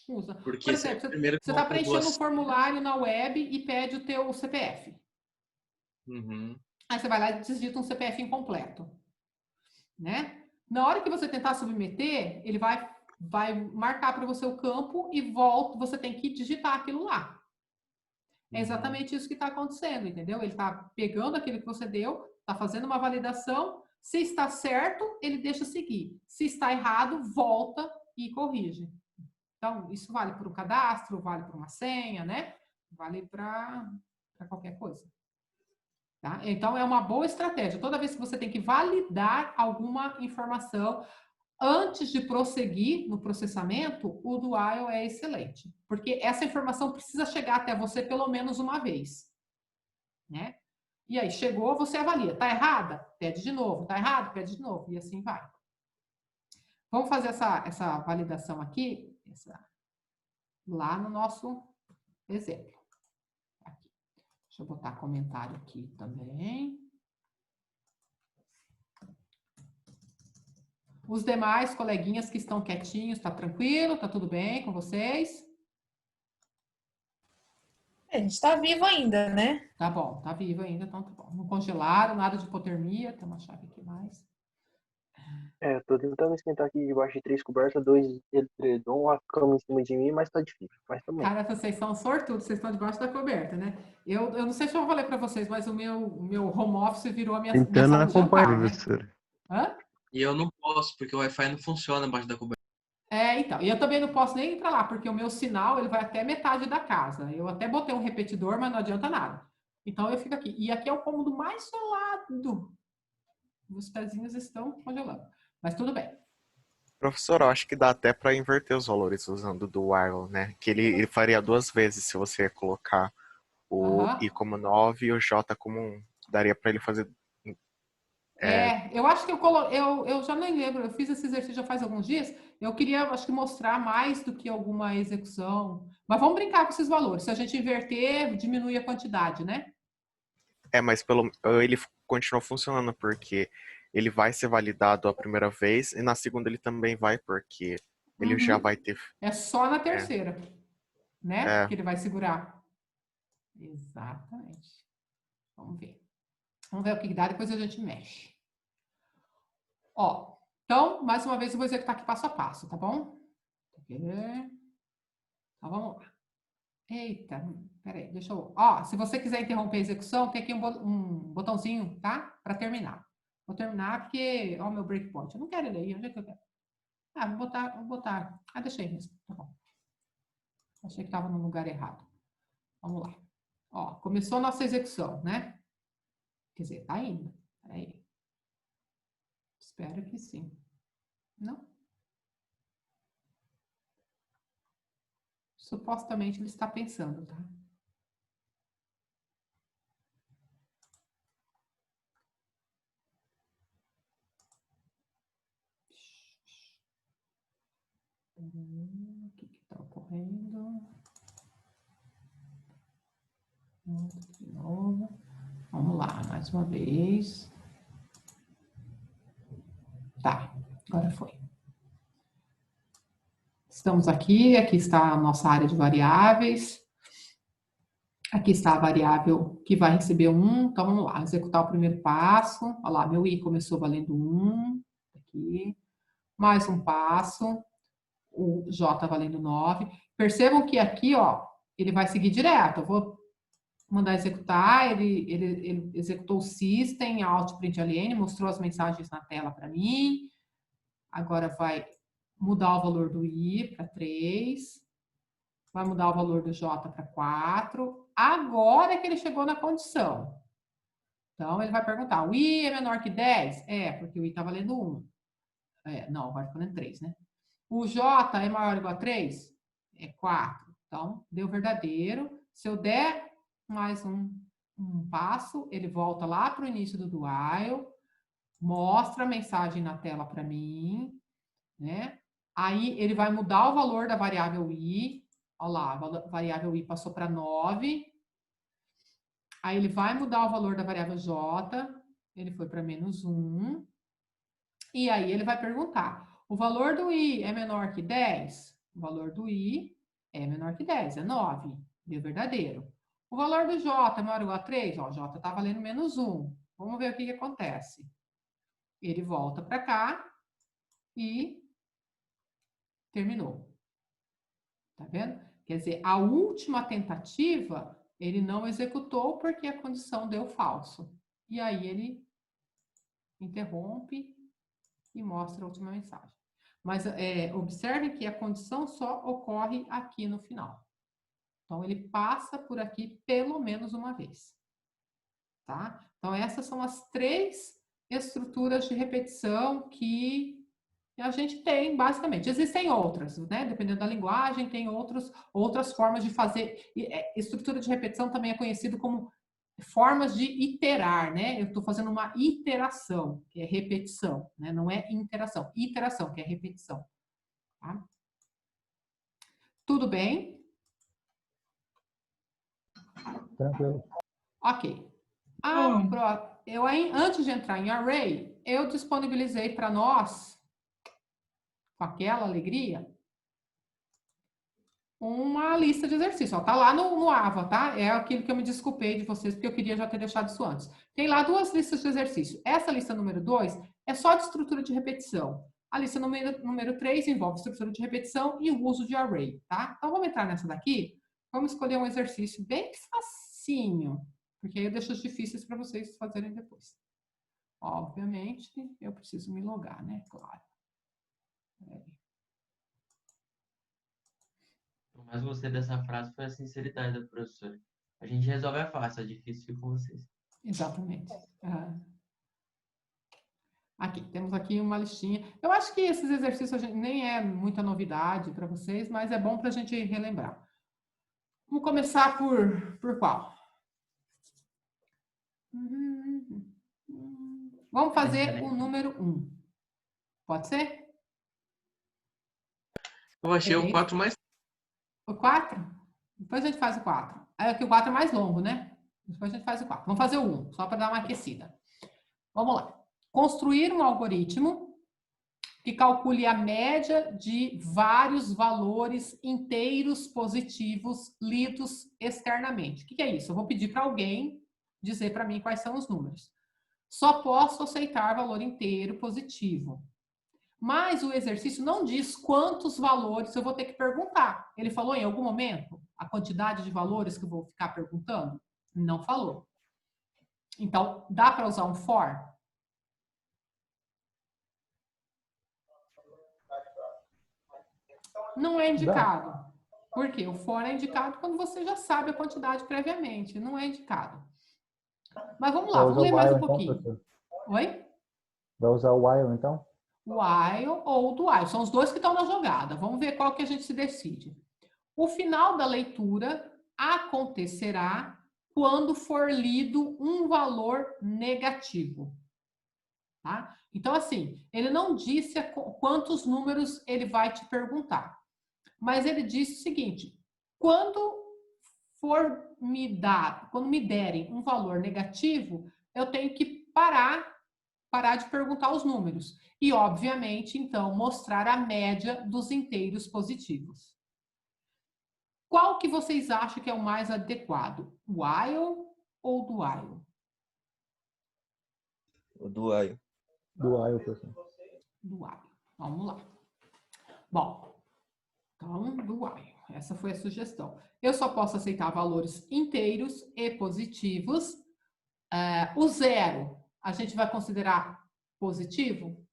Usa. Porque Por exemplo, você está preenchendo um formulário na web e pede o teu CPF. Uhum. Aí você vai lá e digita um CPF incompleto. Né? Na hora que você tentar submeter, ele vai marcar para você o campo e você tem que digitar aquilo lá. É exatamente isso que está acontecendo, entendeu? Ele está pegando aquilo que você deu, está fazendo uma validação. Se está certo, ele deixa seguir. Se está errado, volta e corrige. Então, isso vale para o cadastro, vale para uma senha, né? Vale para qualquer coisa. Tá? Então, é uma boa estratégia. Toda vez que você tem que validar alguma informação, antes de prosseguir no processamento, o do while é excelente. Porque essa informação precisa chegar até você pelo menos uma vez. Né? E aí, chegou, você avalia. Está errada? Pede de novo. Está errado? Pede de novo. E assim vai. Vamos fazer essa validação aqui. Lá no nosso exemplo. Aqui. Deixa eu botar comentário aqui também. Os demais coleguinhas que estão quietinhos, tá tranquilo? Tá tudo bem com vocês? A gente tá vivo ainda, né? Tá bom, tá vivo ainda, então tá bom. Não congelaram, nada de hipotermia. Tem uma chave aqui mais. Eu tô tentando esquentar aqui debaixo de 3 cobertas, 2 edredom, a cama em cima de mim, mas tá difícil. Mas também. Cara, vocês são sortudos, vocês estão debaixo da coberta, né? Eu não sei se eu falei para vocês, mas o meu home office virou a minha sala de jantar, né? Hã? E eu não posso, porque o Wi-Fi não funciona embaixo da coberta. Então, e eu também não posso nem ir para lá, porque o meu sinal ele vai até metade da casa. Eu até botei um repetidor, mas não adianta nada. Então eu fico aqui. E aqui é o cômodo mais gelado. Os pezinhos estão congelando. Mas tudo bem. Professor, eu acho que dá até para inverter os valores usando do while, né? Que ele faria 2 vezes se você colocar o I como 9 e o J como 1. Daria para ele fazer... Eu acho que eu já nem lembro. Eu fiz esse exercício já faz alguns dias. Eu queria, acho que, mostrar mais do que alguma execução. Mas vamos brincar com esses valores. Se a gente inverter, diminui a quantidade, né? Mas ele continua funcionando, porque ele vai ser validado a primeira vez, e na segunda ele também vai, porque ele já vai ter... É só na terceira, né? Que ele vai segurar. Exatamente. Vamos ver. Vamos ver o que dá, depois a gente mexe. Ó, Então, mais uma vez, eu vou executar aqui passo a passo, tá bom? Então, vamos lá. Eita, peraí, deixa eu... Ó, se você quiser interromper a execução, tem aqui um botãozinho, tá? Para terminar. Vou terminar porque... Ó, meu breakpoint. Eu não quero ele aí. Onde é que eu quero? Ah, vou botar... Ah, deixei mesmo. Tá bom. Achei que estava no lugar errado. Vamos lá. Ó, começou a nossa execução, né? Quer dizer, tá indo. Peraí. Espero que sim. Não? Supostamente ele está pensando, tá? O que está ocorrendo? De novo. Vamos lá, mais uma vez. Tá, agora foi. Estamos aqui está a nossa área de variáveis. Aqui está a variável que vai receber 1. Então, vamos lá, executar o primeiro passo. Olha lá, meu i começou valendo 1. Aqui. Mais um passo. O j valendo 9. Percebam que aqui, ó, ele vai seguir direto. Eu vou mandar executar. Ele executou o system, out, print, alien, mostrou as mensagens na tela para mim. Agora vai mudar o valor do i para 3. Vai mudar o valor do j para 4. Agora é que ele chegou na condição. Então, ele vai perguntar, o i é menor que 10? É, porque o i está valendo 1. Não, agora está valendo 3, né? O j é maior ou igual a 3? É 4. Então, deu verdadeiro. Se eu der mais um passo, ele volta lá para o início do while, mostra a mensagem na tela para mim, né? Aí, ele vai mudar o valor da variável i. Olha lá, a variável i passou para 9. Aí, ele vai mudar o valor da variável j. Ele foi para menos 1. E aí, ele vai perguntar, o valor do i é menor que 10? O valor do i é menor que 10, é 9. Deu verdadeiro. O valor do j é maior ou igual a 3? Ó, j está valendo menos 1. Vamos ver o que acontece. Ele volta para cá e terminou. Tá vendo? Quer dizer, a última tentativa, ele não executou porque a condição deu falso. E aí ele interrompe e mostra a última mensagem. Mas observe que a condição só ocorre aqui no final. Então, ele passa por aqui pelo menos uma vez. Tá? Então, essas são as 3 estruturas de repetição que a gente tem, basicamente. Existem outras, né? Dependendo da linguagem, tem outras formas de fazer. Estrutura de repetição também é conhecido como formas de iterar, né? Eu estou fazendo uma iteração, que é repetição, né? Não é interação. Iteração, que é repetição. Tá? Tudo bem? Tranquilo. Ok. Antes de entrar em array, eu disponibilizei para nós, com aquela alegria, uma lista de exercícios. Está lá no AVA, tá? É aquilo que eu me desculpei de vocês, porque eu queria já ter deixado isso antes. Tem lá 2 listas de exercício. Essa lista número 2 é só de estrutura de repetição. A lista número 3 envolve estrutura de repetição e o uso de array, tá? Então, vamos entrar nessa daqui. Vamos escolher um exercício bem facinho, porque aí eu deixo os difíceis para vocês fazerem depois. Obviamente, eu preciso me logar, né? Claro. O que mais gostei dessa frase foi a sinceridade da professora. A gente resolve a fácil, a difícil fica com vocês. Exatamente. Aqui, temos aqui uma listinha. Eu acho que esses exercícios nem é muita novidade para vocês, mas é bom para a gente relembrar. Vamos começar por qual? Vamos fazer o número 1. Pode ser? Eu achei o 4 mais... O 4? Depois a gente faz o 4. Aqui o 4 é mais longo, né? Depois a gente faz o 4. Vamos fazer o 1, só para dar uma aquecida. Vamos lá. Construir um algoritmo que calcule a média de vários valores inteiros positivos lidos externamente. O que é isso? Eu vou pedir para alguém dizer para mim quais são os números. Só posso aceitar valor inteiro positivo. Mas o exercício não diz quantos valores eu vou ter que perguntar. Ele falou em algum momento a quantidade de valores que eu vou ficar perguntando? Não falou. Então, dá para usar um for? Não é indicado. Por quê? O for é indicado quando você já sabe a quantidade previamente. Não é indicado. Mas vamos lá, vamos ler mais um pouquinho. Então, oi? Vai usar o while, então? While ou do while. São os dois que estão na jogada. Vamos ver qual que a gente se decide. O final da leitura acontecerá quando for lido um valor negativo. Tá? Então, assim, ele não disse quantos números ele vai te perguntar. Mas ele disse o seguinte: quando me derem um valor negativo, eu tenho que parar de perguntar os números. E, obviamente, então, mostrar a média dos inteiros positivos. Qual que vocês acham que é o mais adequado? While ou do while? O do while. Do while, professor. Do while. Vamos lá. Bom, então, do while. Essa foi a sugestão. Eu só posso aceitar valores inteiros e positivos. O zero, a gente vai considerar positivo?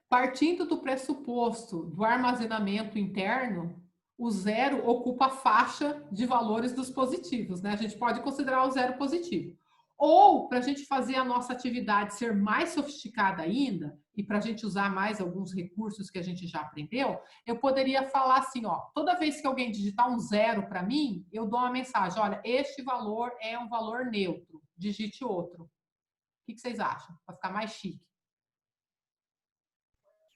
Partindo do pressuposto do armazenamento interno, o zero ocupa a faixa de valores dos positivos, né? A gente pode considerar o zero positivo. Ou, para a gente fazer a nossa atividade ser mais sofisticada ainda, e para a gente usar mais alguns recursos que a gente já aprendeu, eu poderia falar assim, ó, toda vez que alguém digitar um zero para mim, eu dou uma mensagem, olha, este valor é um valor neutro, digite outro. O que vocês acham? Para ficar mais chique.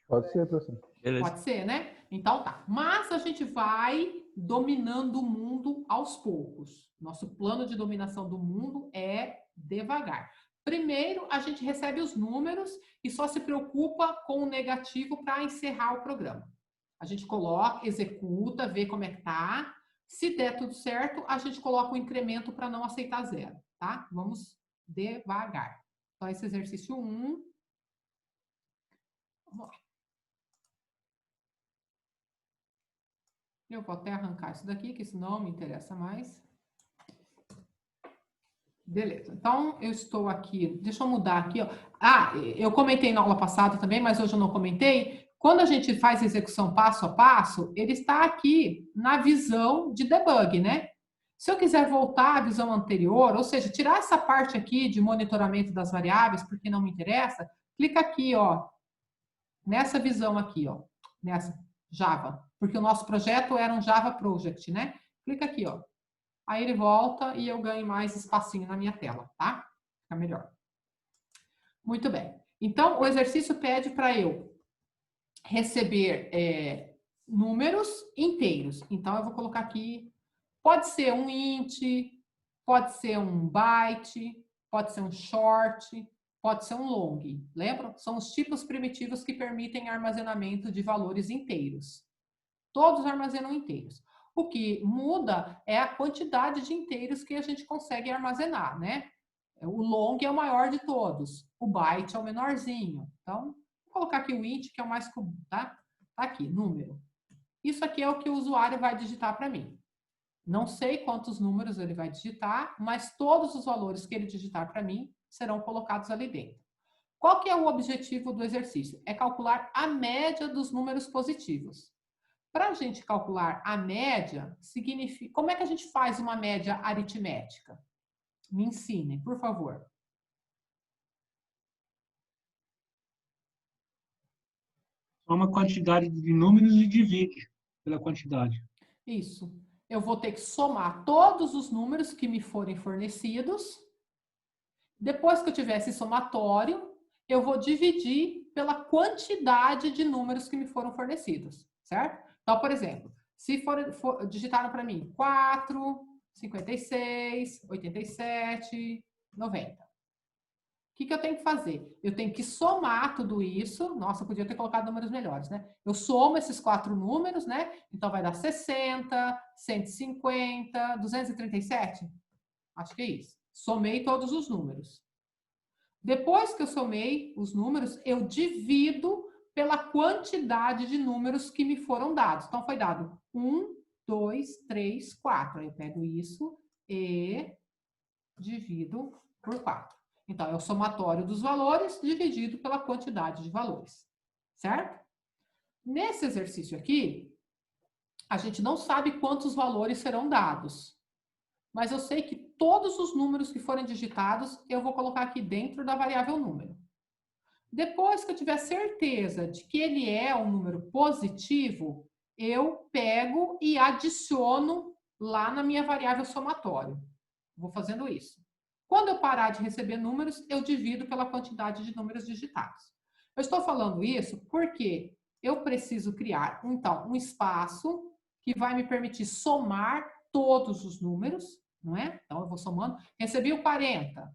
Pode ser, professor. Beleza. Pode ser, né? Então tá. Mas a gente vai dominando o mundo aos poucos. Nosso plano de dominação do mundo é devagar. Primeiro, a gente recebe os números e só se preocupa com o negativo para encerrar o programa. A gente coloca, executa, vê como é que tá. Se der tudo certo, a gente coloca o incremento para não aceitar zero, tá? Vamos devagar. Então, esse exercício 1. Vamos lá. Eu vou até arrancar isso daqui, que isso não me interessa mais. Beleza. Então, eu estou aqui. Deixa eu mudar aqui, ó. Eu comentei na aula passada também, mas hoje eu não comentei. Quando a gente faz a execução passo a passo, ele está aqui na visão de debug, né? Se eu quiser voltar à visão anterior, ou seja, tirar essa parte aqui de monitoramento das variáveis, porque não me interessa, clica aqui, ó. Nessa visão aqui, ó. Nessa Java. Porque o nosso projeto era um Java Project, né? Clica aqui, ó. Aí ele volta e eu ganho mais espacinho na minha tela, tá? Fica melhor. Muito bem. Então, o exercício pede para eu receber números inteiros. Então, eu vou colocar aqui, pode ser um int, pode ser um byte, pode ser um short, pode ser um long. Lembram? São os tipos primitivos que permitem armazenamento de valores inteiros. Todos armazenam inteiros. O que muda é a quantidade de inteiros que a gente consegue armazenar, né? O long é o maior de todos. O byte é o menorzinho. Então, vou colocar aqui o int, que é o mais comum, tá? Tá aqui, número. Isso aqui é o que o usuário vai digitar para mim. Não sei quantos números ele vai digitar, mas todos os valores que ele digitar para mim serão colocados ali dentro. Qual que é o objetivo do exercício? É calcular a média dos números positivos. Para a gente calcular a média, significa... Como é que a gente faz uma média aritmética? Me ensine, por favor. Soma a quantidade de números e divide pela quantidade. Isso. Eu vou ter que somar todos os números que me forem fornecidos. Depois que eu tiver esse somatório, eu vou dividir pela quantidade de números que me foram fornecidos, certo? Então, por exemplo, se digitaram para mim 4, 56, 87, 90. O que eu tenho que fazer? Eu tenho que somar tudo isso. Nossa, eu podia ter colocado números melhores, né? Eu somo esses 4 números, né? Então, vai dar 60, 150, 237. Acho que é isso. Somei todos os números. Depois que eu somei os números, eu divido pela quantidade de números que me foram dados. Então, foi dado 1, 2, 3, 4. Aí eu pego isso e divido por 4. Então, é o somatório dos valores dividido pela quantidade de valores. Certo? Nesse exercício aqui, a gente não sabe quantos valores serão dados. Mas eu sei que todos os números que forem digitados, eu vou colocar aqui dentro da variável número. Depois que eu tiver certeza de que ele é um número positivo, eu pego e adiciono lá na minha variável somatório. Vou fazendo isso. Quando eu parar de receber números, eu divido pela quantidade de números digitados. Eu estou falando isso porque eu preciso criar, então, um espaço que vai me permitir somar todos os números, não é? Então, eu vou somando. Recebi o 40,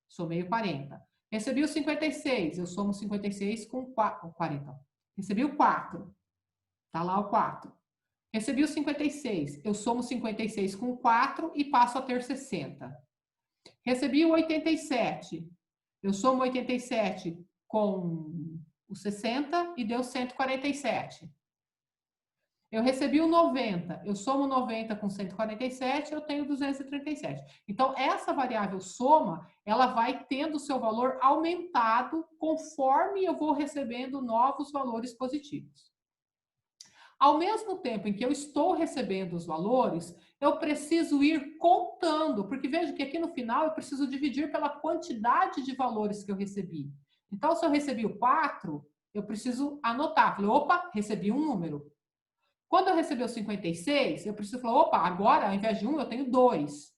somei o 40. Recebi o 56, eu somo 56 com 40. Recebi o 4, tá lá o 4. Recebi o 56, eu somo 56 com 4 e passo a ter 60. Recebi o 87, eu somo 87 com o 60 e deu 147. Eu recebi o 90, eu somo 90 com 147, eu tenho 237. Então, essa variável soma, ela vai tendo o seu valor aumentado conforme eu vou recebendo novos valores positivos. Ao mesmo tempo em que eu estou recebendo os valores, eu preciso ir contando, porque veja que aqui no final eu preciso dividir pela quantidade de valores que eu recebi. Então, se eu recebi o 4, eu preciso anotar. Falei, opa, recebi um número. Quando eu receber o 56, eu preciso falar, opa, agora ao invés de 1, eu tenho 2.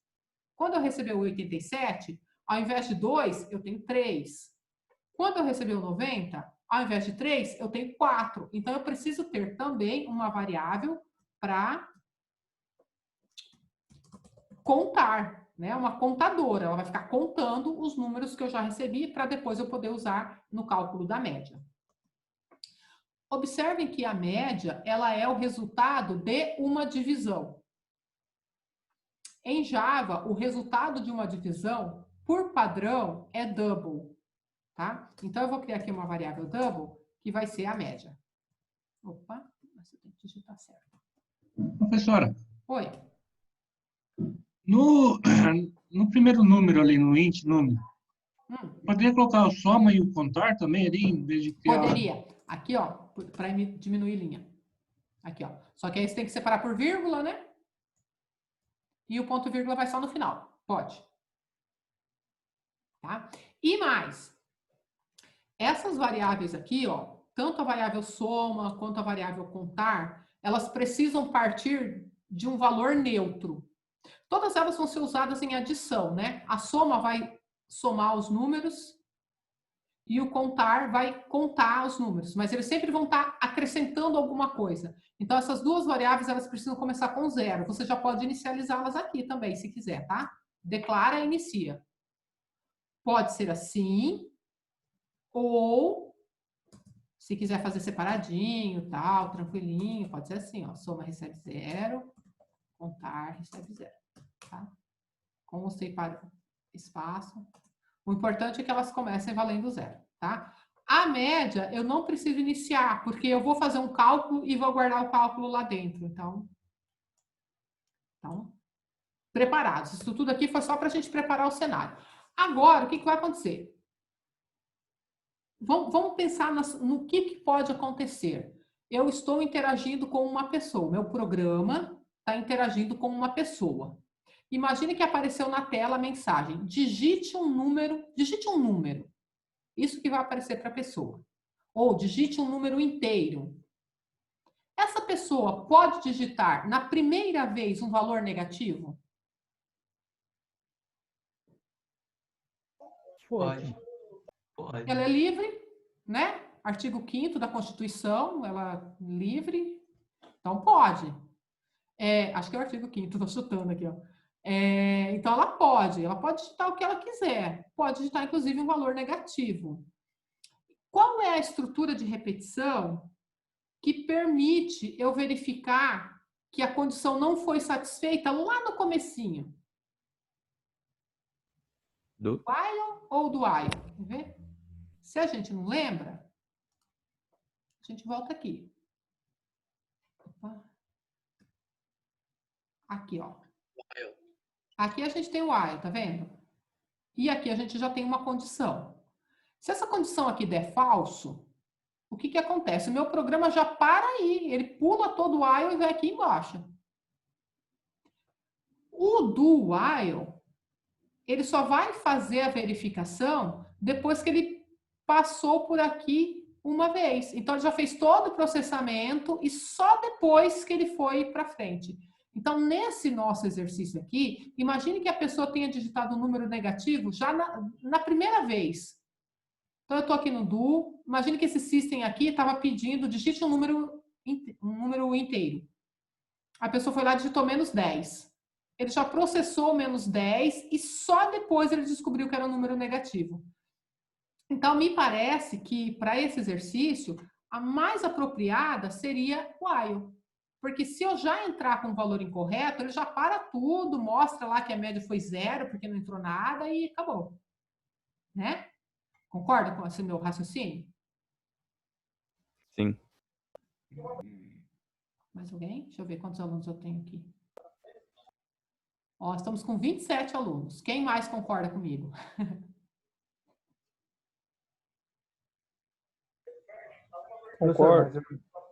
Quando eu receber o 87, ao invés de 2, eu tenho 3. Quando eu receber o 90, ao invés de 3, eu tenho 4. Então, eu preciso ter também uma variável para contar, né? Uma contadora. Ela vai ficar contando os números que eu já recebi para depois eu poder usar no cálculo da média. Observem que a média, ela é o resultado de uma divisão. Em Java, o resultado de uma divisão, por padrão, é double. Tá? Então, eu vou criar aqui uma variável double, que vai ser a média. Opa, mas eu tenho que digitar certo. Professora. Oi. No primeiro número ali, no int número, poderia colocar o soma e o contar também ali, em vez de criar... Poderia. Aqui, ó, para diminuir linha. Aqui, ó. Só que aí você tem que separar por vírgula, né? E o ponto vírgula vai só no final. Pode. Tá? E mais. Essas variáveis aqui, ó, tanto a variável soma quanto a variável contar, elas precisam partir de um valor neutro. Todas elas vão ser usadas em adição, né? A soma vai somar os números e o contar vai contar os números, mas eles sempre vão estar acrescentando alguma coisa. Então, essas duas variáveis, elas precisam começar com 0. Você já pode inicializá-las aqui também, se quiser, tá? Declara e inicia. Pode ser assim, ou se quiser fazer separadinho, tal, tranquilinho, pode ser assim, ó. Soma recebe 0, contar recebe 0, tá? Com ou sem espaço. O importante é que elas comecem valendo 0, tá? A média, eu não preciso iniciar, porque eu vou fazer um cálculo e vou guardar o cálculo lá dentro. Então preparados. Isso tudo aqui foi só para a gente preparar o cenário. Agora, o que vai acontecer? Vamos pensar no que pode acontecer. Eu estou interagindo com uma pessoa. Meu programa está interagindo com uma pessoa. Imagine que apareceu na tela a mensagem: digite um número. Isso que vai aparecer para a pessoa. Ou digite um número inteiro. Essa pessoa pode digitar na primeira vez um valor negativo? Pode. Ela é livre, né? Artigo 5º da Constituição, ela é livre. Então, pode. Acho que é o artigo 5º, estou chutando aqui, ó. Então, ela pode digitar o que ela quiser. Pode digitar, inclusive, um valor negativo. Qual é a estrutura de repetição que permite eu verificar que a condição não foi satisfeita lá no comecinho? Do while ou do while? Quer ver? Se a gente não lembra, a gente volta aqui. Opa. Aqui, ó. Aqui a gente tem o while, tá vendo? E aqui a gente já tem uma condição. Se essa condição aqui der falso, o que que acontece? O meu programa já para aí, ele pula todo o while e vai aqui embaixo. O do while, ele só vai fazer a verificação depois que ele passou por aqui uma vez. Então, ele já fez todo o processamento e só depois que ele foi para frente. Então, nesse nosso exercício aqui, imagine que a pessoa tenha digitado um número negativo já na primeira vez. Então, eu estou aqui no do, imagine que esse system aqui estava pedindo, digite um número inteiro. A pessoa foi lá e digitou -10. Ele já processou -10 e só depois ele descobriu que era um número negativo. Então, me parece que para esse exercício, a mais apropriada seria o while. Porque se eu já entrar com um valor incorreto, ele já para tudo, mostra lá que a média foi 0, porque não entrou nada e acabou. Né? Concorda com esse meu raciocínio? Sim. Mais alguém? Deixa eu ver quantos alunos eu tenho aqui. Ó, estamos com 27 alunos. Quem mais concorda comigo? Concordo.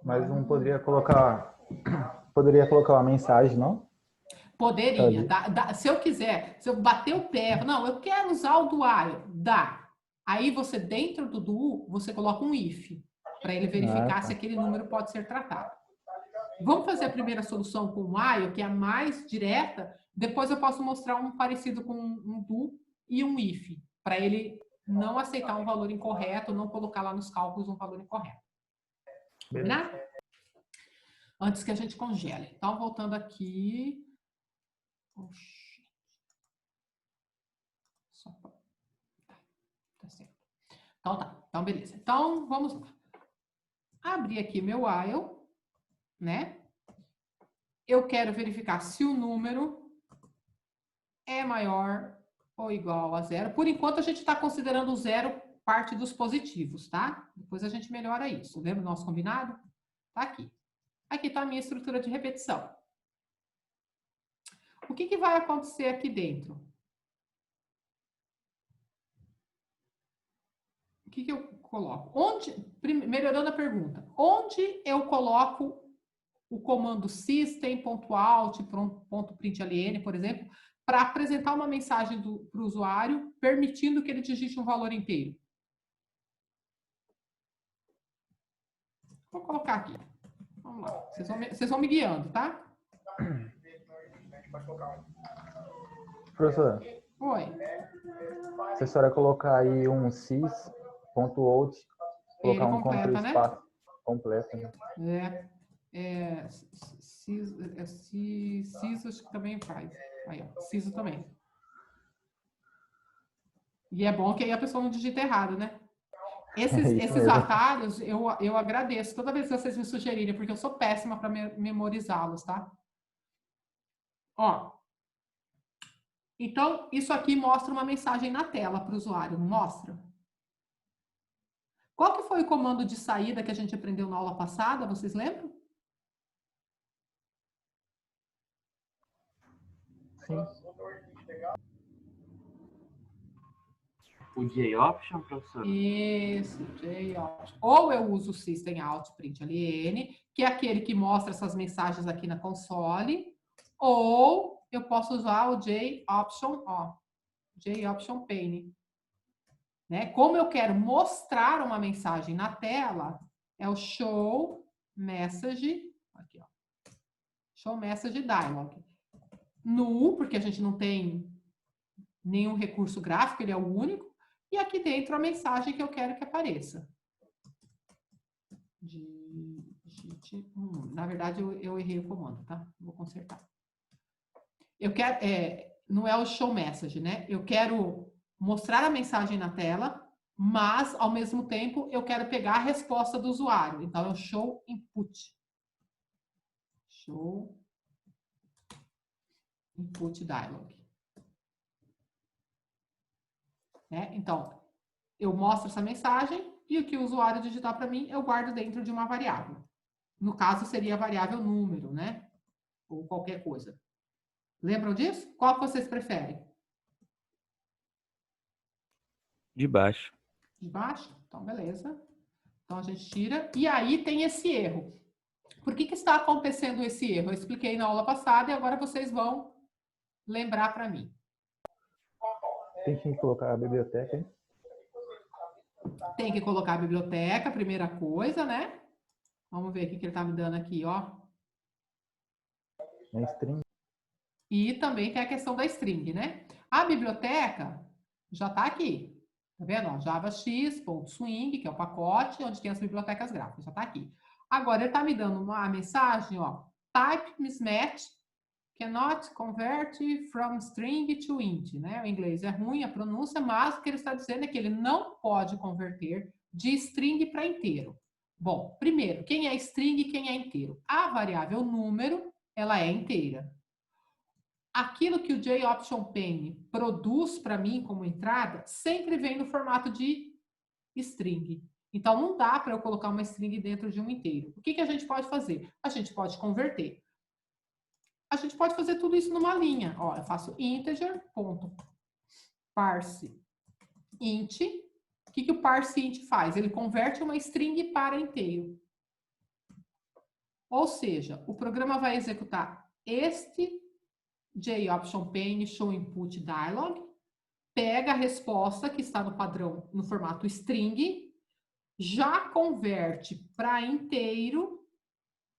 Mas não poderia colocar uma mensagem, não? Poderia. Se eu quiser, se eu bater o pé, não, eu quero usar o do while, dá. Aí você, dentro do do, você coloca um if, para ele verificar se aquele número pode ser tratado. Vamos fazer a primeira solução com o while, que é a mais direta. Depois eu posso mostrar um parecido com um do e um if, para ele não aceitar um valor incorreto, não colocar lá nos cálculos um valor incorreto. Combinado? Antes que a gente congele. Então, voltando aqui. Oxi. Só tá certo. Então tá. Então, beleza. Então, vamos lá. Abrir aqui meu while, né? Eu quero verificar se o número é maior ou igual a 0. Por enquanto, a gente está considerando o 0 parte dos positivos, tá? Depois a gente melhora isso. Lembra o nosso combinado? Tá aqui. Aqui está a minha estrutura de repetição. O que vai acontecer aqui dentro? O que eu coloco? Melhorando a pergunta. Onde eu coloco o comando system.out.println, por exemplo, para apresentar uma mensagem para o usuário, permitindo que ele digite um valor inteiro? Vou colocar aqui. Vamos lá. Vocês vão me guiando, tá? Professora. Oi. Se a senhora colocar aí um sys.out, colocar um completa, Ctrl espaço, né? Completo, né? Ciso acho que também faz. Aí, ó, Ciso também. E é bom que aí a pessoa não digita errado, né? Esses atalhos eu agradeço toda vez que vocês me sugerirem, porque eu sou péssima para memorizá-los, tá? Ó. Então, isso aqui mostra uma mensagem na tela para o usuário, não mostra? Qual que foi o comando de saída que a gente aprendeu na aula passada? Vocês lembram? Sim. O JOption, professor? Isso, JOption. Ou eu uso o System Out Println, que é aquele que mostra essas mensagens aqui na console, ou eu posso usar o JOption, ó, JOption Pane. Né? Como eu quero mostrar uma mensagem na tela, é o Show Message, aqui, ó, Show Message Dialog. Null, porque a gente não tem nenhum recurso gráfico, ele é o único. E aqui dentro a mensagem que eu quero que apareça. Digite 1. Na verdade, eu errei o comando, tá? Vou consertar. Eu quero, não é o show message, né? Eu quero mostrar a mensagem na tela, mas, ao mesmo tempo, eu quero pegar a resposta do usuário. Então, é o show input. Show input dialog. né? Então, eu mostro essa mensagem e o que o usuário digitar para mim, eu guardo dentro de uma variável. No caso, seria a variável número, né? Ou qualquer coisa. Lembram disso? Qual que vocês preferem? De baixo. De baixo? Então, beleza. Então, a gente tira. E aí tem esse erro. Por que está acontecendo esse erro? Eu expliquei na aula passada e agora vocês vão lembrar para mim. Tem que colocar a biblioteca, hein? Tem que colocar a biblioteca, primeira coisa, né? Vamos ver o que ele está me dando aqui, ó. É string. E também tem a questão da string, né? A biblioteca já está aqui. Tá vendo? Ó, javax.swing, que é o pacote onde tem as bibliotecas gráficas. Já está aqui. Agora, ele está me dando uma mensagem, ó. Type mismatch cannot convert from string to int, né? O inglês é ruim, a pronúncia, mas o que ele está dizendo é que ele não pode converter de string para inteiro. Bom, primeiro, quem é string e quem é inteiro? A variável número, ela é inteira. Aquilo que o JOptionPane produz para mim como entrada, sempre vem no formato de string. Então, não dá para eu colocar uma string dentro de um inteiro. O que a gente pode fazer? A gente pode converter. A gente pode fazer tudo isso numa linha. Ó, eu faço integer.parseInt. O que o parseInt faz? Ele converte uma string para inteiro. Ou seja, o programa vai executar este JOptionPane showInputDialog, pega a resposta que está no padrão no formato string, já converte para inteiro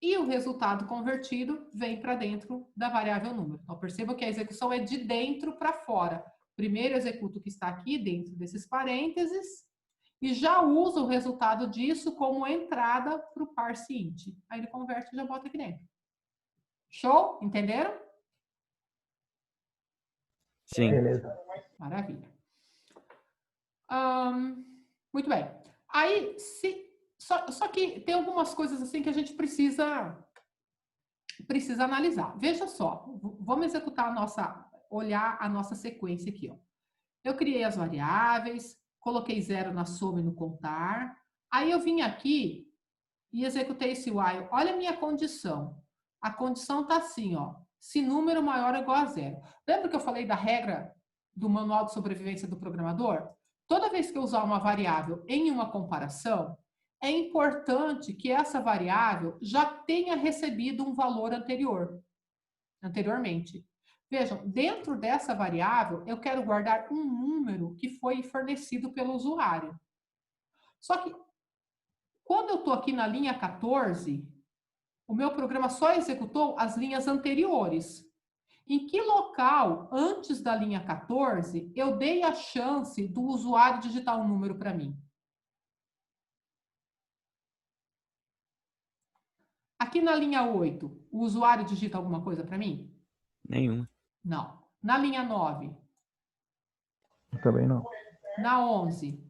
e o resultado convertido vem para dentro da variável número. Então, perceba que a execução é de dentro para fora. Primeiro executa o que está aqui dentro desses parênteses e já usa o resultado disso como entrada para o parseInt. Aí ele converte e já bota aqui dentro. Show? Entenderam? Sim. Beleza. Maravilha. Muito bem. Aí, só que tem algumas coisas assim que a gente precisa analisar. Veja só, vamos executar olhar a nossa sequência aqui, ó. Eu criei as variáveis, coloquei 0 na soma e no contar. Aí eu vim aqui e executei esse while. Olha a minha condição. A condição está assim, ó. Se número maior ou igual a 0. Lembra que eu falei da regra do manual de sobrevivência do programador? Toda vez que eu usar uma variável em uma comparação, é importante que essa variável já tenha recebido um valor anteriormente. Vejam, dentro dessa variável, eu quero guardar um número que foi fornecido pelo usuário. Só que, quando eu estou aqui na linha 14, o meu programa só executou as linhas anteriores. Em que local, antes da linha 14, eu dei a chance do usuário digitar um número para mim? Aqui na linha 8, o usuário digita alguma coisa para mim? Nenhuma. Não. Na linha 9? Também não. Na 11?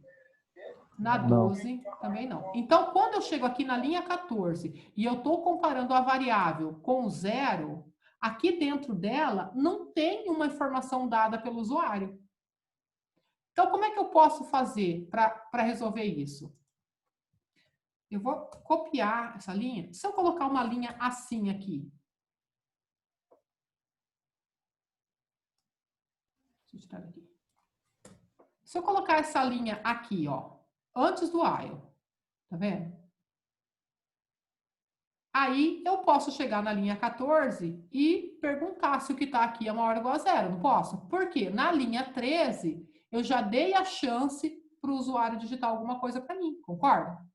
Na 12? Não. Também não. Então, quando eu chego aqui na linha 14 e eu estou comparando a variável com 0, aqui dentro dela não tem uma informação dada pelo usuário. Então, como é que eu posso fazer para resolver isso? Eu vou copiar essa linha. Se eu colocar uma linha assim aqui. Deixa eu tirar daqui. Se eu colocar essa linha aqui, ó, antes do while, tá vendo? Aí eu posso chegar na linha 14 e perguntar se o que está aqui é maior ou igual a 0. Não posso? Por quê? Na linha 13, eu já dei a chance para o usuário digitar alguma coisa para mim. Concorda?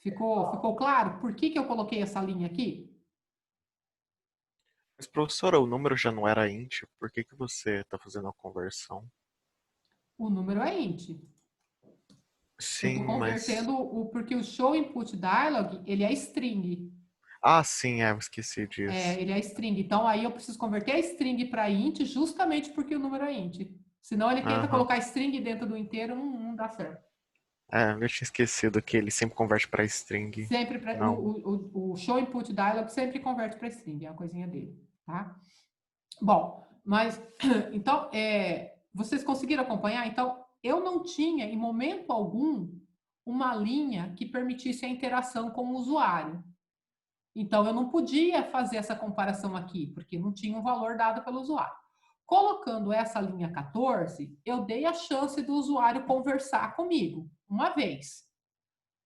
Ficou claro por que eu coloquei essa linha aqui? Mas, professora, o número já não era int. Por que você está fazendo a conversão? O número é int. Sim, eu tô convertendo porque o showInputDialog, ele é string. Ah, sim, eu esqueci disso. Ele é string. Então, aí eu preciso converter a string para int justamente porque o número é int. Senão, ele tenta colocar string dentro do inteiro, não dá certo. Eu tinha esquecido que ele sempre converte para string. Sempre o showInputDialog sempre converte para string, é uma coisinha dele, tá? Bom, mas então, vocês conseguiram acompanhar? Então, eu não tinha, em momento algum, uma linha que permitisse a interação com o usuário. Então, eu não podia fazer essa comparação aqui, porque não tinha um valor dado pelo usuário. Colocando essa linha 14, eu dei a chance do usuário conversar comigo, uma vez.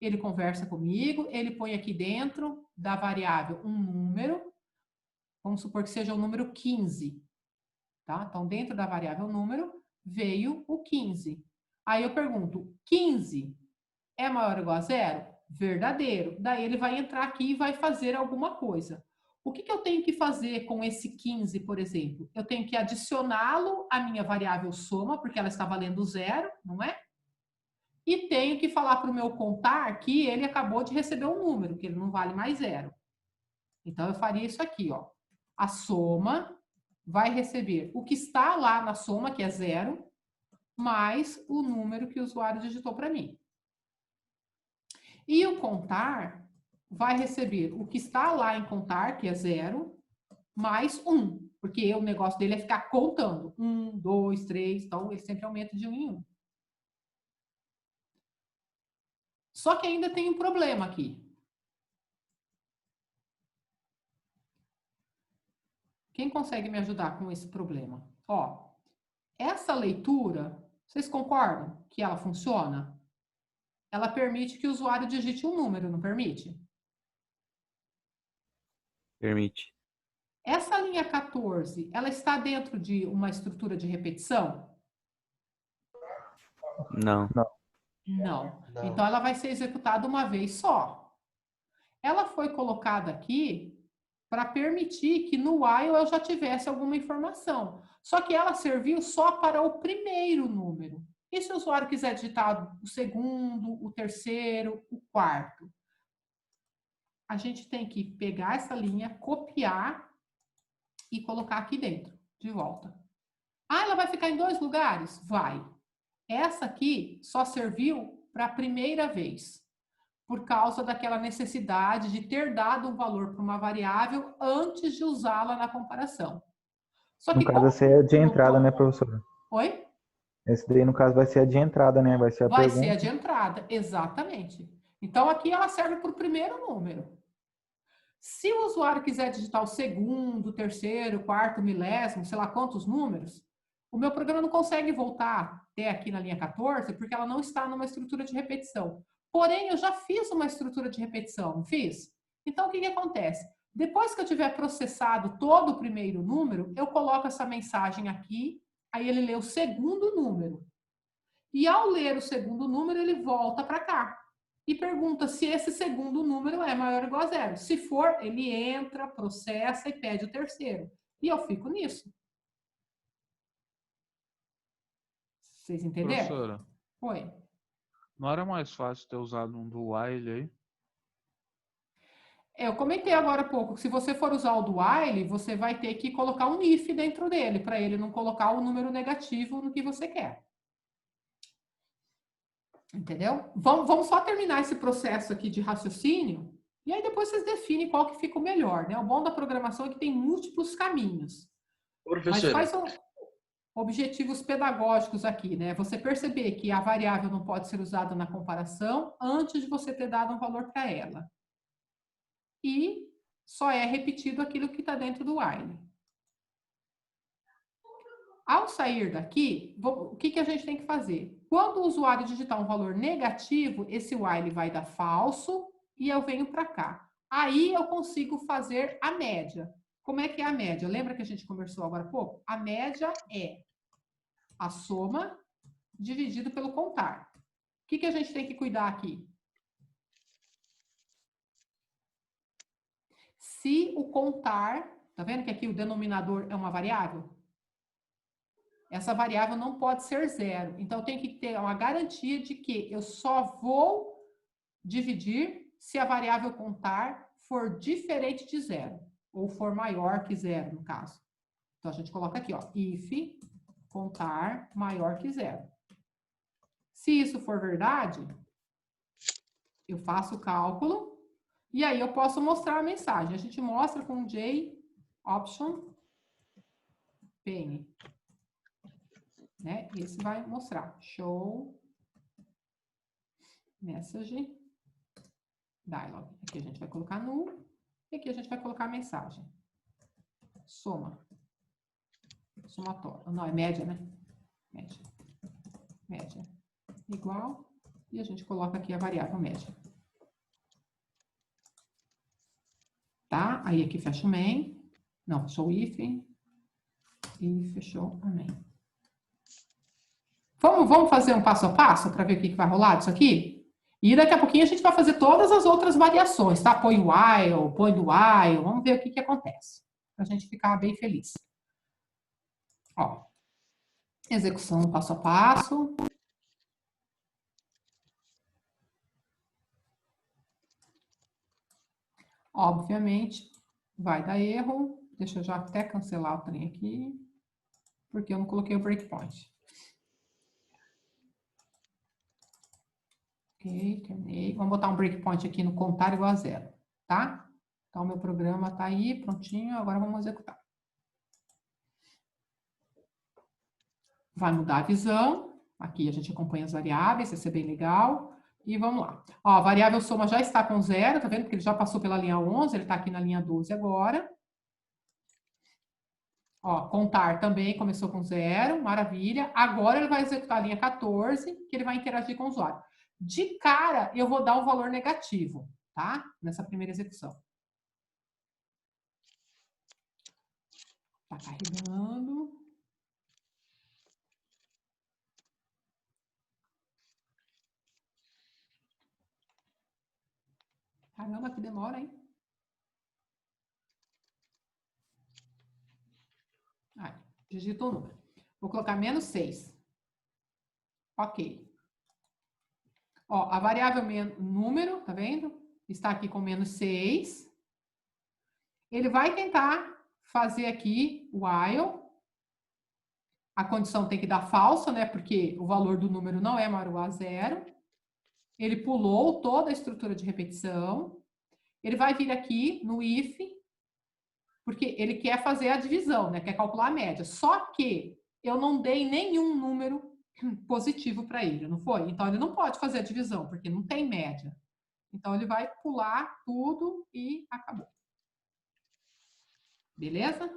Ele conversa comigo, ele põe aqui dentro da variável um número, vamos supor que seja o número 15. Tá? Então, dentro da variável número, veio o 15. Aí eu pergunto, 15 é maior ou igual a 0? Verdadeiro. Daí ele vai entrar aqui e vai fazer alguma coisa. O que eu tenho que fazer com esse 15, por exemplo? Eu tenho que adicioná-lo à minha variável soma, porque ela está valendo 0, não é? E tenho que falar para o meu contar que ele acabou de receber um número, que ele não vale mais 0. Então, eu faria isso aqui, ó. A soma vai receber o que está lá na soma, que é 0, mais o número que o usuário digitou para mim. E o contar vai receber o que está lá em contar, que é 0, mais 1. Porque o negócio dele é ficar contando. 1, 2, 3, então ele sempre aumenta de 1 em 1. Só que ainda tem um problema aqui. Quem consegue me ajudar com esse problema? Ó, essa leitura, vocês concordam que ela funciona? Ela permite que o usuário digite um número, não permite? Permite. Essa linha 14, ela está dentro de uma estrutura de repetição? Não. Não. Então, ela vai ser executada uma vez só. Ela foi colocada aqui para permitir que no while eu já tivesse alguma informação. Só que ela serviu só para o primeiro número. E se o usuário quiser digitar o segundo, o terceiro, o quarto? A gente tem que pegar essa linha, copiar e colocar aqui dentro, de volta. Ah, ela vai ficar em 2 lugares? Vai. Essa aqui só serviu para a primeira vez, por causa daquela necessidade de ter dado um valor para uma variável antes de usá-la na comparação. Só que no caso, essa é a de entrada, né, professora? Oi? Esse daí, no caso, vai ser a de entrada, né? Vai ser a Vai pergunta. ser a de entrada, exatamente. Então, aqui ela serve para o primeiro número. Se o usuário quiser digitar o segundo, terceiro, quarto, milésimo, sei lá quantos números, o meu programa não consegue voltar até aqui na linha 14, porque ela não está numa estrutura de repetição. Porém, eu já fiz uma estrutura de repetição, não fiz? Então, o que acontece? Depois que eu tiver processado todo o primeiro número, eu coloco essa mensagem aqui, aí ele lê o segundo número. E ao ler o segundo número, ele volta para cá e pergunta se esse segundo número é maior ou igual a 0. Se for, ele entra, processa e pede o terceiro. E eu fico nisso. Vocês entenderam? Professora. Oi. Não era mais fácil ter usado um do while aí? Eu comentei agora há pouco que se você for usar o do while, você vai ter que colocar um if dentro dele, para ele não colocar o número negativo no que você quer. Entendeu? Vamos só terminar esse processo aqui de raciocínio e aí depois vocês definem qual que fica o melhor, né? O bom da programação é que tem múltiplos caminhos. Professora. Mas quais são objetivos pedagógicos aqui, né? Você perceber que a variável não pode ser usada na comparação antes de você ter dado um valor para ela. E só é repetido aquilo que está dentro do while. Ao sair daqui, o que a gente tem que fazer? Quando o usuário digitar um valor negativo, esse while vai dar falso e eu venho para cá. Aí eu consigo fazer a média. Como é que é a média? Lembra que a gente conversou agora há pouco? A média é a soma dividido pelo contar. O que a gente tem que cuidar aqui? Se o contar, tá vendo que aqui o denominador é uma variável? Essa variável não pode ser 0. Então, eu tenho que ter uma garantia de que eu só vou dividir se a variável contar for diferente de 0, ou for maior que 0, no caso. Então, a gente coloca aqui, ó, if contar maior que 0. Se isso for verdade, eu faço o cálculo e aí eu posso mostrar a mensagem. A gente mostra com J option pane. Né? Esse vai mostrar. Show message dialog. Aqui a gente vai colocar null. E aqui a gente vai colocar a mensagem. Soma. Somatório. Não, é média, né? Média. Média. Igual. E a gente coloca aqui a variável média. Tá? Aí aqui fecha o main. Não, fechou o if. E fechou a main. Vamos fazer um passo a passo para ver o que vai rolar disso aqui? E daqui a pouquinho a gente vai fazer todas as outras variações, tá? Põe o while, põe do while, vamos ver o que acontece. Para a gente ficar bem feliz. Ó, execução passo a passo. Obviamente, vai dar erro. Deixa eu já até cancelar o trem aqui, porque eu não coloquei o breakpoint. Ok, terminei. Vamos botar um breakpoint aqui no contar igual a 0, tá? Então, o meu programa está aí, prontinho. Agora vamos executar. Vai mudar a visão. Aqui a gente acompanha as variáveis, vai ser bem legal. E vamos lá. Ó, a variável soma já está com 0, tá vendo? Porque ele já passou pela linha 11, ele está aqui na linha 12 agora. Ó, contar também começou com 0, maravilha. Agora ele vai executar a linha 14, que ele vai interagir com o usuário. De cara, eu vou dar um valor negativo, tá? Nessa primeira execução. Tá carregando. Caramba, que demora, hein? Aí, digita o número. Vou colocar -6. Ok. Ó, a variável número, tá vendo? Está aqui com -6. Ele vai tentar fazer aqui o while. A condição tem que dar falsa, né? Porque o valor do número não é maior ou igual a 0. Ele pulou toda a estrutura de repetição. Ele vai vir aqui no if, porque ele quer fazer a divisão, né? Quer calcular a média. Só que eu não dei nenhum número positivo para ele, não foi? Então, ele não pode fazer a divisão, porque não tem média. Então, ele vai pular tudo e acabou. Beleza?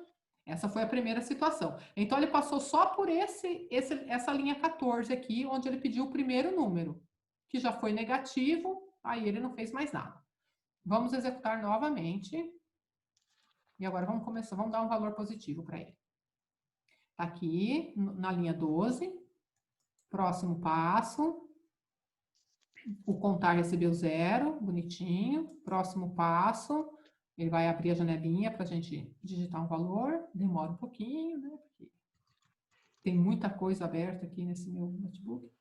Essa foi a primeira situação. Então, ele passou só por essa linha 14 aqui, onde ele pediu o primeiro número, que já foi negativo, aí ele não fez mais nada. Vamos executar novamente. E agora vamos começar, vamos dar um valor positivo para ele. Tá aqui, na linha 12. Próximo passo. O contar recebeu 0, bonitinho. Próximo passo. Ele vai abrir a janelinha para a gente digitar um valor. Demora um pouquinho, né? Porque tem muita coisa aberta aqui nesse meu notebook.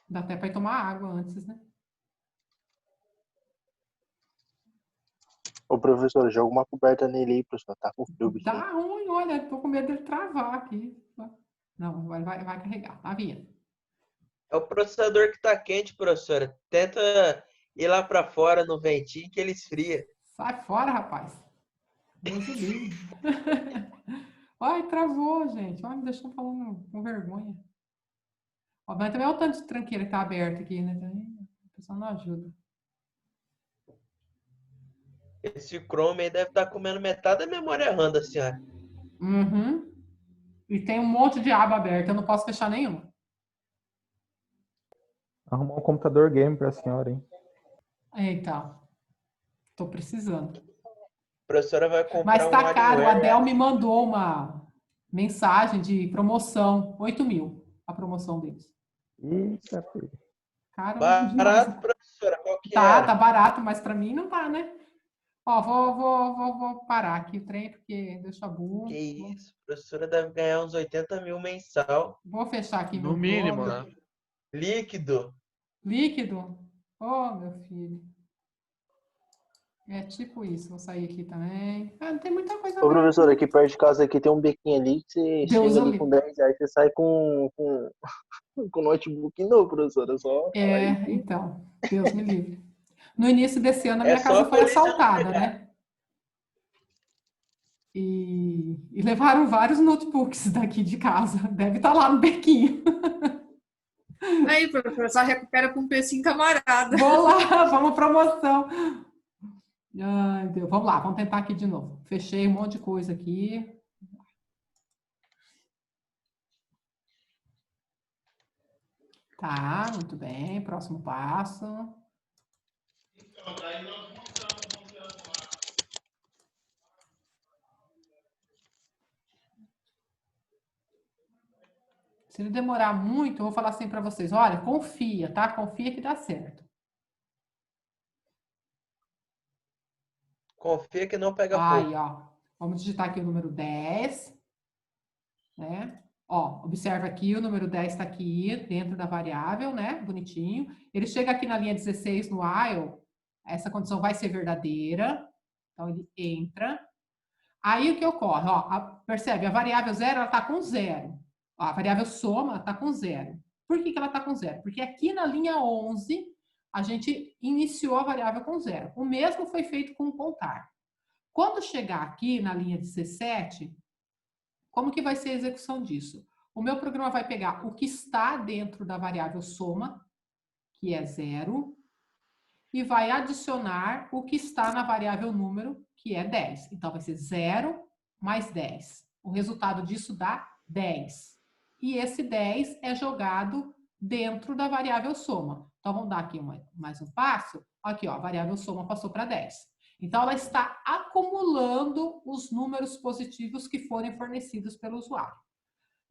Dá até para ir tomar água antes, né? Ô, professor, joga uma coberta nele aí, professor. Tá com frio, bicho. Tá ruim, olha, tô com medo dele travar aqui. Não, vai carregar, tá vindo. É o processador que tá quente, professora. Tenta ir lá para fora no ventinho que ele esfria. Sai fora, rapaz. Deus o livre. Ai, travou, gente. Olha, me deixou falando com vergonha. Ó, mas também olha o tanto de tranqueira que tá aberto aqui, né? O pessoal não ajuda. Esse Chrome aí deve estar comendo metade da memória RAM da senhora. Uhum. E tem um monte de aba aberta, eu não posso fechar nenhuma. Arrumar um computador game pra senhora, hein? Eita. Tô precisando. A professora vai comprar Mas tá um caro, o Alienware. Adel me mandou uma mensagem de promoção. 8.000 a promoção deles. Eita, filho. Caro Barato, demais. professora, qual que Tá, era? tá barato, mas pra mim não tá, né? Ó, vou parar aqui o trem, porque deu chabu. Que isso, a professora deve ganhar uns 80 mil mensal. Vou fechar aqui No meu mínimo, blog. né? Líquido. Líquido? Oh, meu filho. É tipo isso. Vou sair aqui também. Ah, não tem muita coisa. Ô, professor, aqui perto de casa aqui tem um bequinho ali que você Deus chega ali com 10 reais, você sai com notebook novo, professora. Só falar isso. Então, Deus me livre. No início desse ano, a É minha só casa a foi polícia não assaltada, pegar. né? E levaram vários notebooks daqui de casa. Deve estar lá no bequinho. Aí, professor, recupera com um precinho camarada. Vou lá, vamos promoção. Ai, Deus. Vamos lá, vamos tentar aqui de novo. Fechei um monte de coisa aqui. Tá, muito bem. Próximo passo. Se ele demorar muito, eu vou falar assim para vocês. Olha, confia, tá? Confia que dá certo. Confia que não pega Aí, fogo. ó. Vamos digitar aqui o número 10. Né? Ó, observa aqui, o número 10 está aqui dentro da variável, né? Bonitinho. Ele chega aqui na linha 16 no while. Essa condição vai ser verdadeira. Então, ele entra. Aí, o que ocorre? Ó, percebe? A variável 0, ela está com 0. Ó, a variável soma está com 0. Por que ela está com 0? Porque aqui na linha 11, a gente iniciou a variável com 0. O mesmo foi feito com o contar. Quando chegar aqui na linha 17, como que vai ser a execução disso? O meu programa vai pegar o que está dentro da variável soma, que é 0, e vai adicionar o que está na variável número, que é 10. Então, vai ser 0 mais 10. O resultado disso dá 10. E esse 10 é jogado dentro da variável soma. Então, vamos dar aqui mais um passo. Aqui, ó, a variável soma passou para 10. Então, ela está acumulando os números positivos que forem fornecidos pelo usuário.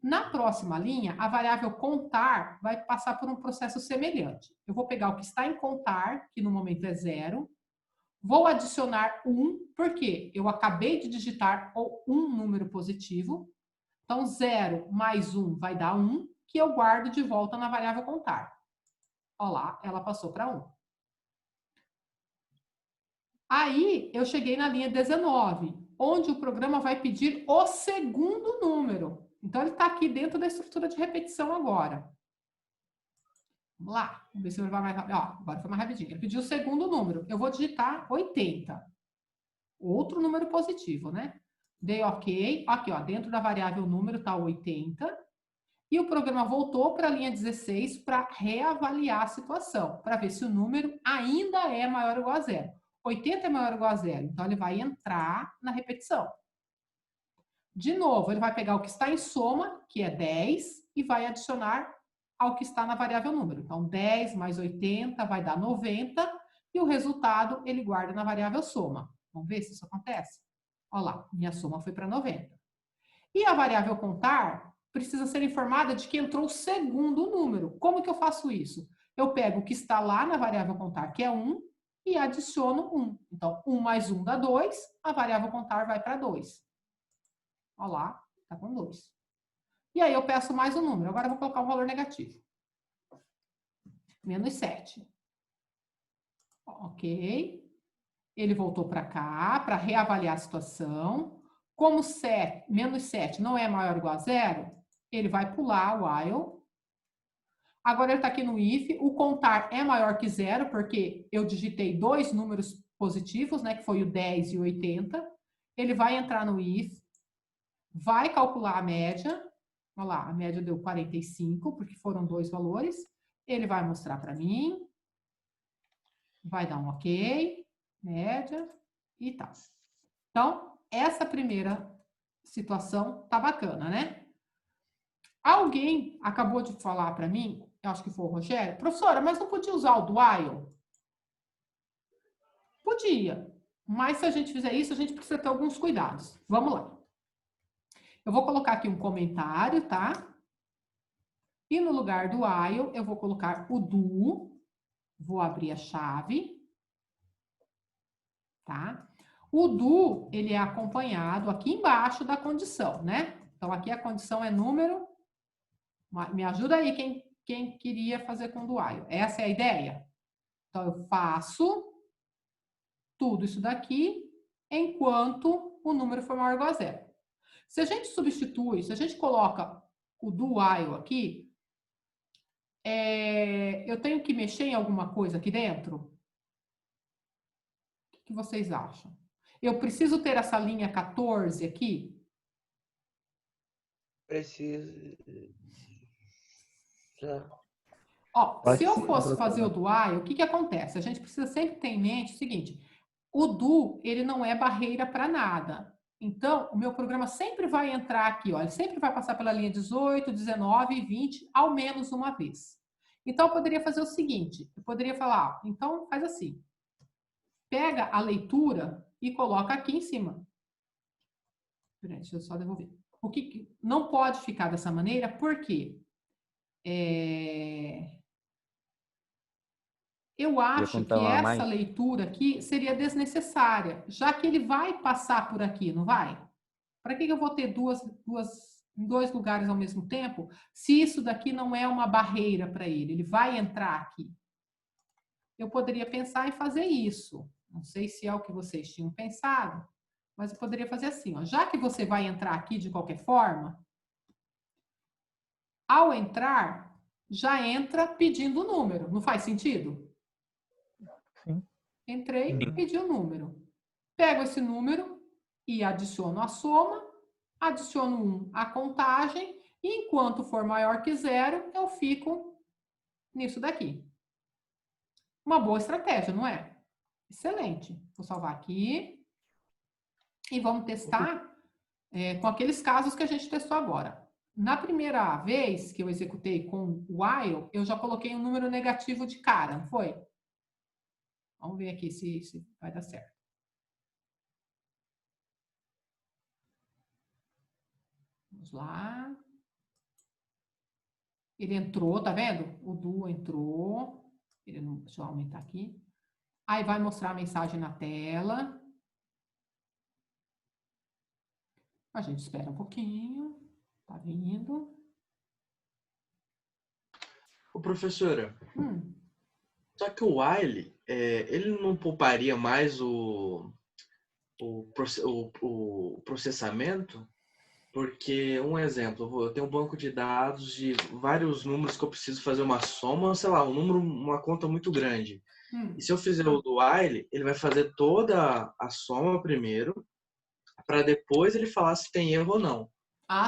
Na próxima linha, a variável contar vai passar por um processo semelhante. Eu vou pegar o que está em contar, que no momento é 0, vou adicionar 1, porque eu acabei de digitar um número positivo. Então, 0 mais 1 vai dar 1, que eu guardo de volta na variável contar. Olha lá, ela passou para 1. Aí, eu cheguei na linha 19, onde o programa vai pedir o segundo número. Então, ele está aqui dentro da estrutura de repetição agora. Vamos lá, vamos ver se ele vai mais rápido. Ó, agora foi mais rapidinho. Ele pediu o segundo número. Eu vou digitar 80. Outro número positivo, né? Dei OK. Aqui, ó, dentro da variável número está 80. E o programa voltou para a linha 16 para reavaliar a situação, para ver se o número ainda é maior ou igual a 0. 80 é maior ou igual a 0, então ele vai entrar na repetição. De novo, ele vai pegar o que está em soma, que é 10, e vai adicionar ao que está na variável número. Então, 10 mais 80 vai dar 90, e o resultado ele guarda na variável soma. Vamos ver se isso acontece? Olha lá, minha soma foi para 90. E a variável contar precisa ser informada de que entrou o segundo número. Como que eu faço isso? Eu pego o que está lá na variável contar, que é 1, e adiciono 1. Então, 1 mais 1 dá 2, a variável contar vai para 2. Olha lá, está com 2. E aí eu peço mais um número. Agora eu vou colocar um valor negativo. Menos 7. Ok. Ele voltou para cá, para reavaliar a situação. Como menos 7 não é maior ou igual a 0, ele vai pular o while. Agora ele está aqui no if. O contar é maior que 0, porque eu digitei dois números positivos, né, que foi o 10 e o 80. Ele vai entrar no if, vai calcular a média. Olha lá, a média deu 45, porque foram dois valores. Ele vai mostrar para mim. Vai dar um OK, média e tal. Então, essa primeira situação tá bacana, né? Alguém acabou de falar para mim, eu acho que foi o Rogério, professora, mas não podia usar o do while? Podia, mas se a gente fizer isso, a gente precisa ter alguns cuidados. Vamos lá. Eu vou colocar aqui um comentário, tá? E no lugar do while, eu vou colocar o do, vou abrir a chave, tá? O do, ele é acompanhado aqui embaixo da condição, né? Então, aqui a condição é número. Me ajuda aí quem queria fazer com do while. Essa é a ideia? Então, eu faço tudo isso daqui enquanto o número for maior ou igual a zero. Se a gente substitui, se a gente coloca o do while aqui, eu tenho que mexer em alguma coisa aqui dentro? O que vocês acham? Eu preciso ter essa linha 14 aqui? Preciso. Ó, se eu fosse fazer o do while, o que acontece? A gente precisa sempre ter em mente o seguinte: o do, ele não é barreira para nada. Então, o meu programa sempre vai entrar aqui, ó, ele sempre vai passar pela linha 18, 19 e 20, ao menos uma vez. Então, eu poderia fazer o seguinte, eu poderia falar, então faz assim, pega a leitura e coloca aqui em cima. Peraí, deixa eu só devolver. O que não pode ficar dessa maneira, por quê? Eu acho que essa leitura aqui seria desnecessária, já que ele vai passar por aqui, não vai? Para que eu vou ter em dois lugares ao mesmo tempo, se isso daqui não é uma barreira para ele? Ele vai entrar aqui. Eu poderia pensar em fazer isso. Não sei se é o que vocês tinham pensado, mas eu poderia fazer assim, ó. Já que você vai entrar aqui de qualquer forma, ao entrar, já entra pedindo o número. Não faz sentido? Sim. Entrei e pedi o número. Pego esse número e adiciono a soma, adiciono 1 à contagem, e enquanto for maior que 0, eu fico nisso daqui. Uma boa estratégia, não é? Excelente. Vou salvar aqui. E vamos testar com aqueles casos que a gente testou agora. Na primeira vez que eu executei com o while, eu já coloquei um número negativo de cara, não foi? Vamos ver aqui se vai dar certo. Vamos lá. Ele entrou, tá vendo? O do entrou. Ele não, deixa eu aumentar aqui. Aí vai mostrar a mensagem na tela. A gente espera um pouquinho. Tá vindo. Ô, professora, só que o while, ele não pouparia mais o processamento? Porque, um exemplo, eu tenho um banco de dados de vários números que eu preciso fazer uma soma, sei lá, uma conta muito grande. E se eu fizer o do while, ele vai fazer toda a soma primeiro, para depois ele falar se tem erro ou não.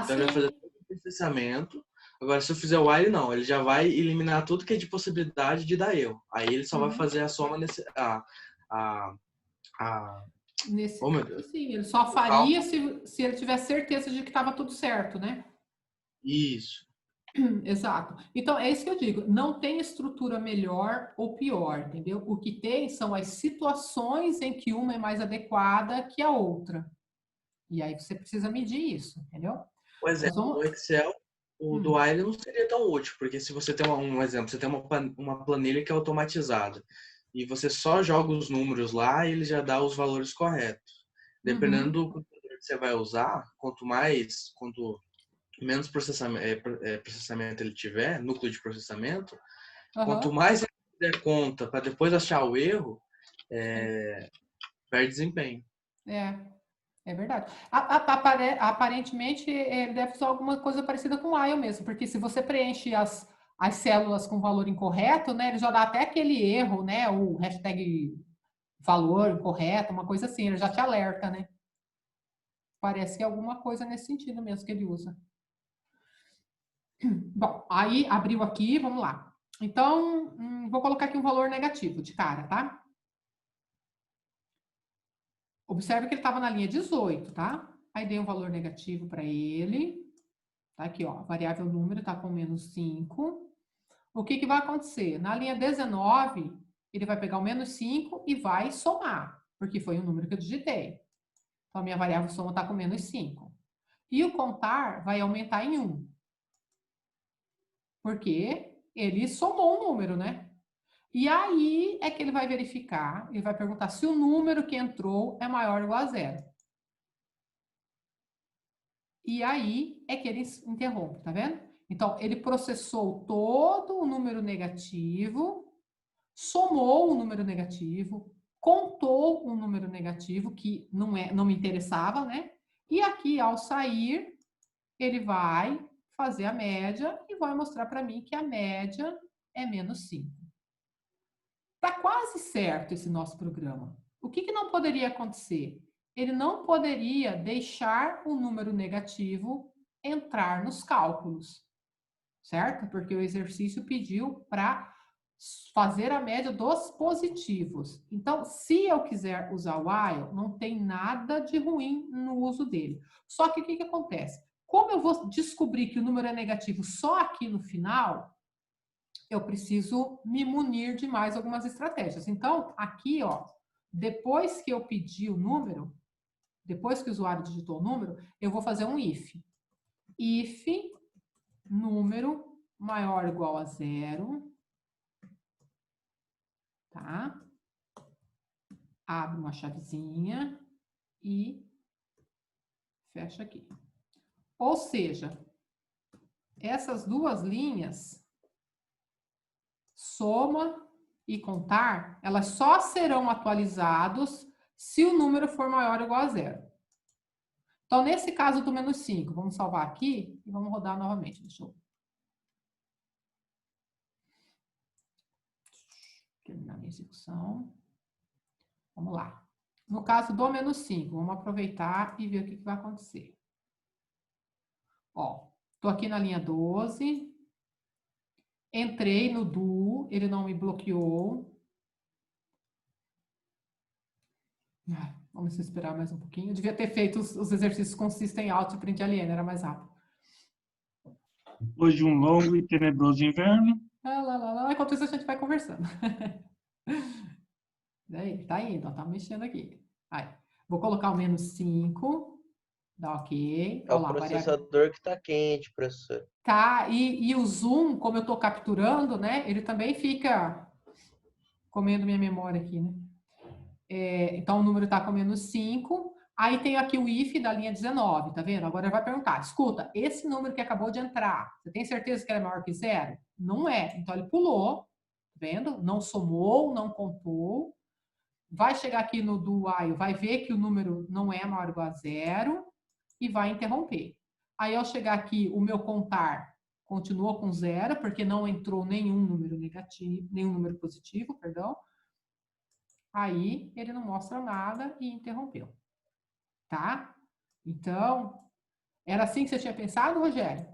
Então ele vai fazer todo o processamento. Agora, se eu fizer o while, não, ele já vai eliminar tudo que é de possibilidade de dar erro. Aí ele só vai fazer a soma Oh, meu Deus. Sim, ele só faria se ele tivesse certeza de que estava tudo certo, né? Isso. Exato. Então, é isso que eu digo. Não tem estrutura melhor ou pior, entendeu? O que tem são as situações em que uma é mais adequada que a outra. E aí você precisa medir isso, entendeu? Por exemplo, no Excel, o do while não seria tão útil, porque se você tem um exemplo, você tem uma planilha que é automatizada, e você só joga os números lá e ele já dá os valores corretos. Dependendo do computador que você vai usar, quanto menos processamento ele tiver, núcleo de processamento, quanto mais ele der conta para depois achar o erro, perde desempenho. É verdade. Aparentemente, ele deve usar alguma coisa parecida com o while mesmo, porque se você preenche as células com valor incorreto, né, ele já dá até aquele erro, né, o hashtag valor incorreto, uma coisa assim, ele já te alerta, né? Parece que é alguma coisa nesse sentido mesmo que ele usa. Bom, aí abriu aqui, vamos lá. Então, vou colocar aqui um valor negativo de cara, tá? Observe que ele estava na linha 18, tá? Aí dei um valor negativo para ele. Tá aqui, ó, a variável número está com menos 5. O que vai acontecer? Na linha 19, ele vai pegar o menos 5 e vai somar, porque foi o número que eu digitei. Então, a minha variável soma está com menos 5. E o contar vai aumentar em 1. Porque ele somou um número, né? E aí é que ele vai verificar, ele vai perguntar se o número que entrou é maior ou igual a 0. E aí é que ele interrompe, tá vendo? Então, ele processou todo o número negativo, somou o número negativo, contou um número negativo que não me interessava, né? E aqui, ao sair, ele vai fazer a média e vai mostrar para mim que a média é menos 5. Está quase certo esse nosso programa. O que não poderia acontecer? Ele não poderia deixar um número negativo entrar nos cálculos, certo? Porque o exercício pediu para fazer a média dos positivos. Então, se eu quiser usar o while, não tem nada de ruim no uso dele. Só que o que acontece? Como eu vou descobrir que o número é negativo só aqui no final, eu preciso me munir de mais algumas estratégias. Então, aqui, ó, depois que eu pedi o número, depois que o usuário digitou o número, eu vou fazer um if. If número maior ou igual a 0, tá? Abre uma chavezinha e fecha aqui. Ou seja, essas duas linhas, soma e contar, elas só serão atualizados se o número for maior ou igual a 0. Então, nesse caso do menos 5, vamos salvar aqui e vamos rodar novamente. Deixa eu terminar minha execução. Vamos lá. No caso do menos 5, vamos aproveitar e ver o que vai acontecer. Ó, tô aqui na linha 12. Entrei no do, ele não me bloqueou. Vamos esperar mais um pouquinho. Eu devia ter feito os exercícios com System Out e Print Alien, era mais rápido. Depois de um longo e tenebroso inverno. Enquanto isso, a gente vai conversando. Daí, tá indo, ó, tá mexendo aqui. Aí, vou colocar o menos 5. Dá ok. É o processador que tá quente, professor. Tá, e o zoom, como eu tô capturando, né? Ele também fica comendo minha memória aqui, né? Então, o número tá com menos 5. Aí tem aqui o if da linha 19, tá vendo? Agora ele vai perguntar, escuta, esse número que acabou de entrar, você tem certeza que ele é maior que 0? Não é. Então, ele pulou, tá vendo? Não somou, não contou. Vai chegar aqui no do while, vai ver que o número não é maior ou igual a 0 e vai interromper. Aí, ao chegar aqui, o meu contar continuou com 0, porque não entrou nenhum número negativo, nenhum número positivo, perdão. Aí, ele não mostra nada e interrompeu. Tá? Então, era assim que você tinha pensado, Rogério?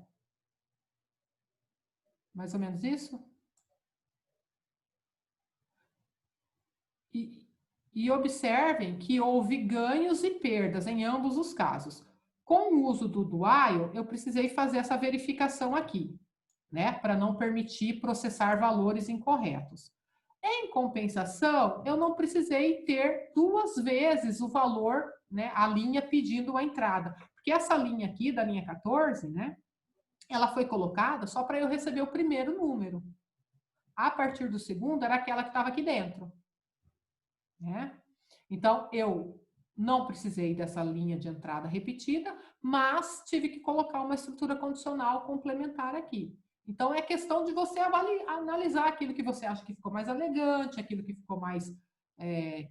Mais ou menos isso? E observem que houve ganhos e perdas em ambos os casos. Com o uso do while, eu precisei fazer essa verificação aqui, né? Para não permitir processar valores incorretos. Em compensação, eu não precisei ter duas vezes o valor, né? A linha pedindo a entrada. Porque essa linha aqui, da linha 14, né? Ela foi colocada só para eu receber o primeiro número. A partir do segundo, era aquela que estava aqui dentro. Né? Então, eu não precisei dessa linha de entrada repetida, mas tive que colocar uma estrutura condicional complementar aqui. Então, é questão de você analisar aquilo que você acha que ficou mais elegante, aquilo que ficou mais...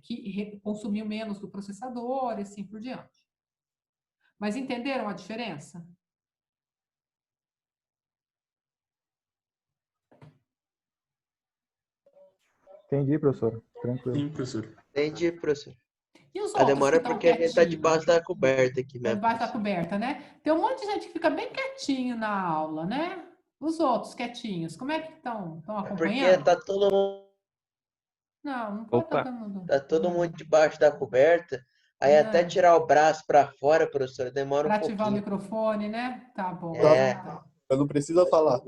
que consumiu menos do processador, e assim por diante. Mas entenderam a diferença? Entendi, professor. Tranquilo. Sim, professor. Entendi, professor. E os A outros demora é que porque a gente tá debaixo da coberta aqui mesmo. Debaixo da coberta, né? Tem um monte de gente que fica bem quietinho na aula, né? Os outros quietinhos, como é que estão acompanhando? Porque tá todo mundo... Não pode estar todo mundo. Tá todo mundo debaixo da coberta. Aí até tirar o braço para fora, professor, demora um pouquinho. Para ativar o microfone, né? Tá bom. Tá. Eu não precisa falar.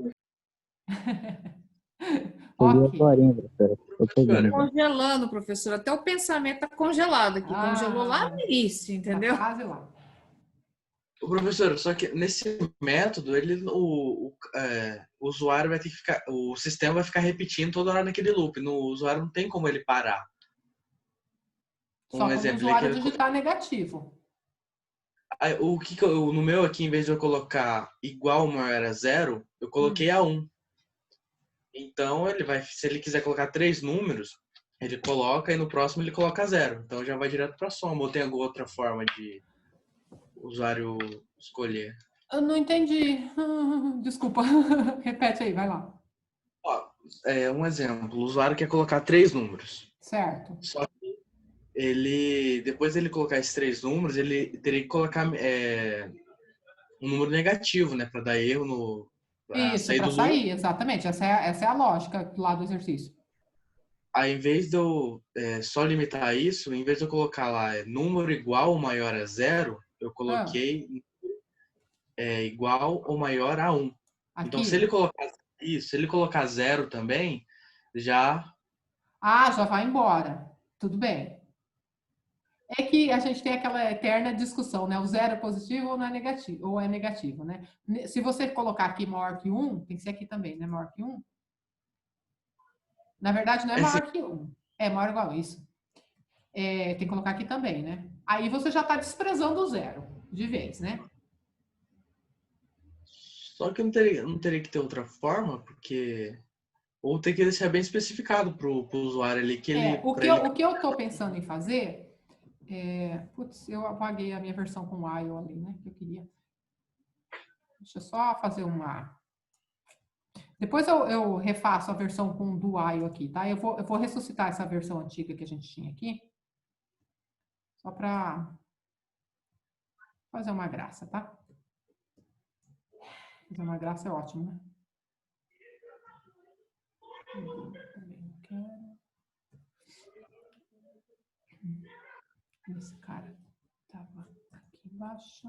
Congelando, professor. Até o pensamento está congelado aqui. Congelou lá no início, entendeu? Tá quase lá. O professor, só que nesse método, o usuário vai ter que ficar, o sistema vai ficar repetindo toda hora naquele loop. No usuário não tem como ele parar. Só quando o usuário digitar negativo. No meu aqui, em vez de eu colocar igual ou maior a 0, eu coloquei a 1. Então, ele vai, se ele quiser colocar 3 números, ele coloca e no próximo ele coloca 0. Então já vai direto para a soma. Ou tem alguma outra forma de o usuário escolher? Eu não entendi. Desculpa. Repete aí, vai lá. Ó, um exemplo. O usuário quer colocar 3 números. Certo. Só que depois dele colocar esses 3 números, ele teria que colocar um número negativo, né? Para dar erro no... Isso, para sair, exatamente. Essa é a lógica lá do exercício. Aí, em vez de eu só limitar isso, em vez de eu colocar lá número igual ou maior a 0, eu coloquei igual ou maior a 1. Aqui. Então, se ele colocar isso, se ele colocar 0 também, já... já vai embora. Tudo bem. É que a gente tem aquela eterna discussão, né? O 0 é positivo ou não é negativo, ou é negativo, né? Se você colocar aqui maior que 1, tem que ser aqui também, né? Maior que 1. Na verdade, não é maior que 1. É maior ou igual a isso. Tem que colocar aqui também, né? Aí você já está desprezando o 0 de vez, né? Só que não teria que ter outra forma, porque... Ou tem que deixar bem especificado para o usuário ali que ele... O que eu estou pensando em fazer... Putz, eu apaguei a minha versão com while ali, né? Que eu queria. Deixa eu só fazer uma... Depois eu refaço a versão com do while aqui, tá? Eu vou ressuscitar essa versão antiga que a gente tinha aqui. Só para fazer uma graça, tá? Fazer uma graça é ótimo, né? Também não quero. Esse cara estava aqui embaixo.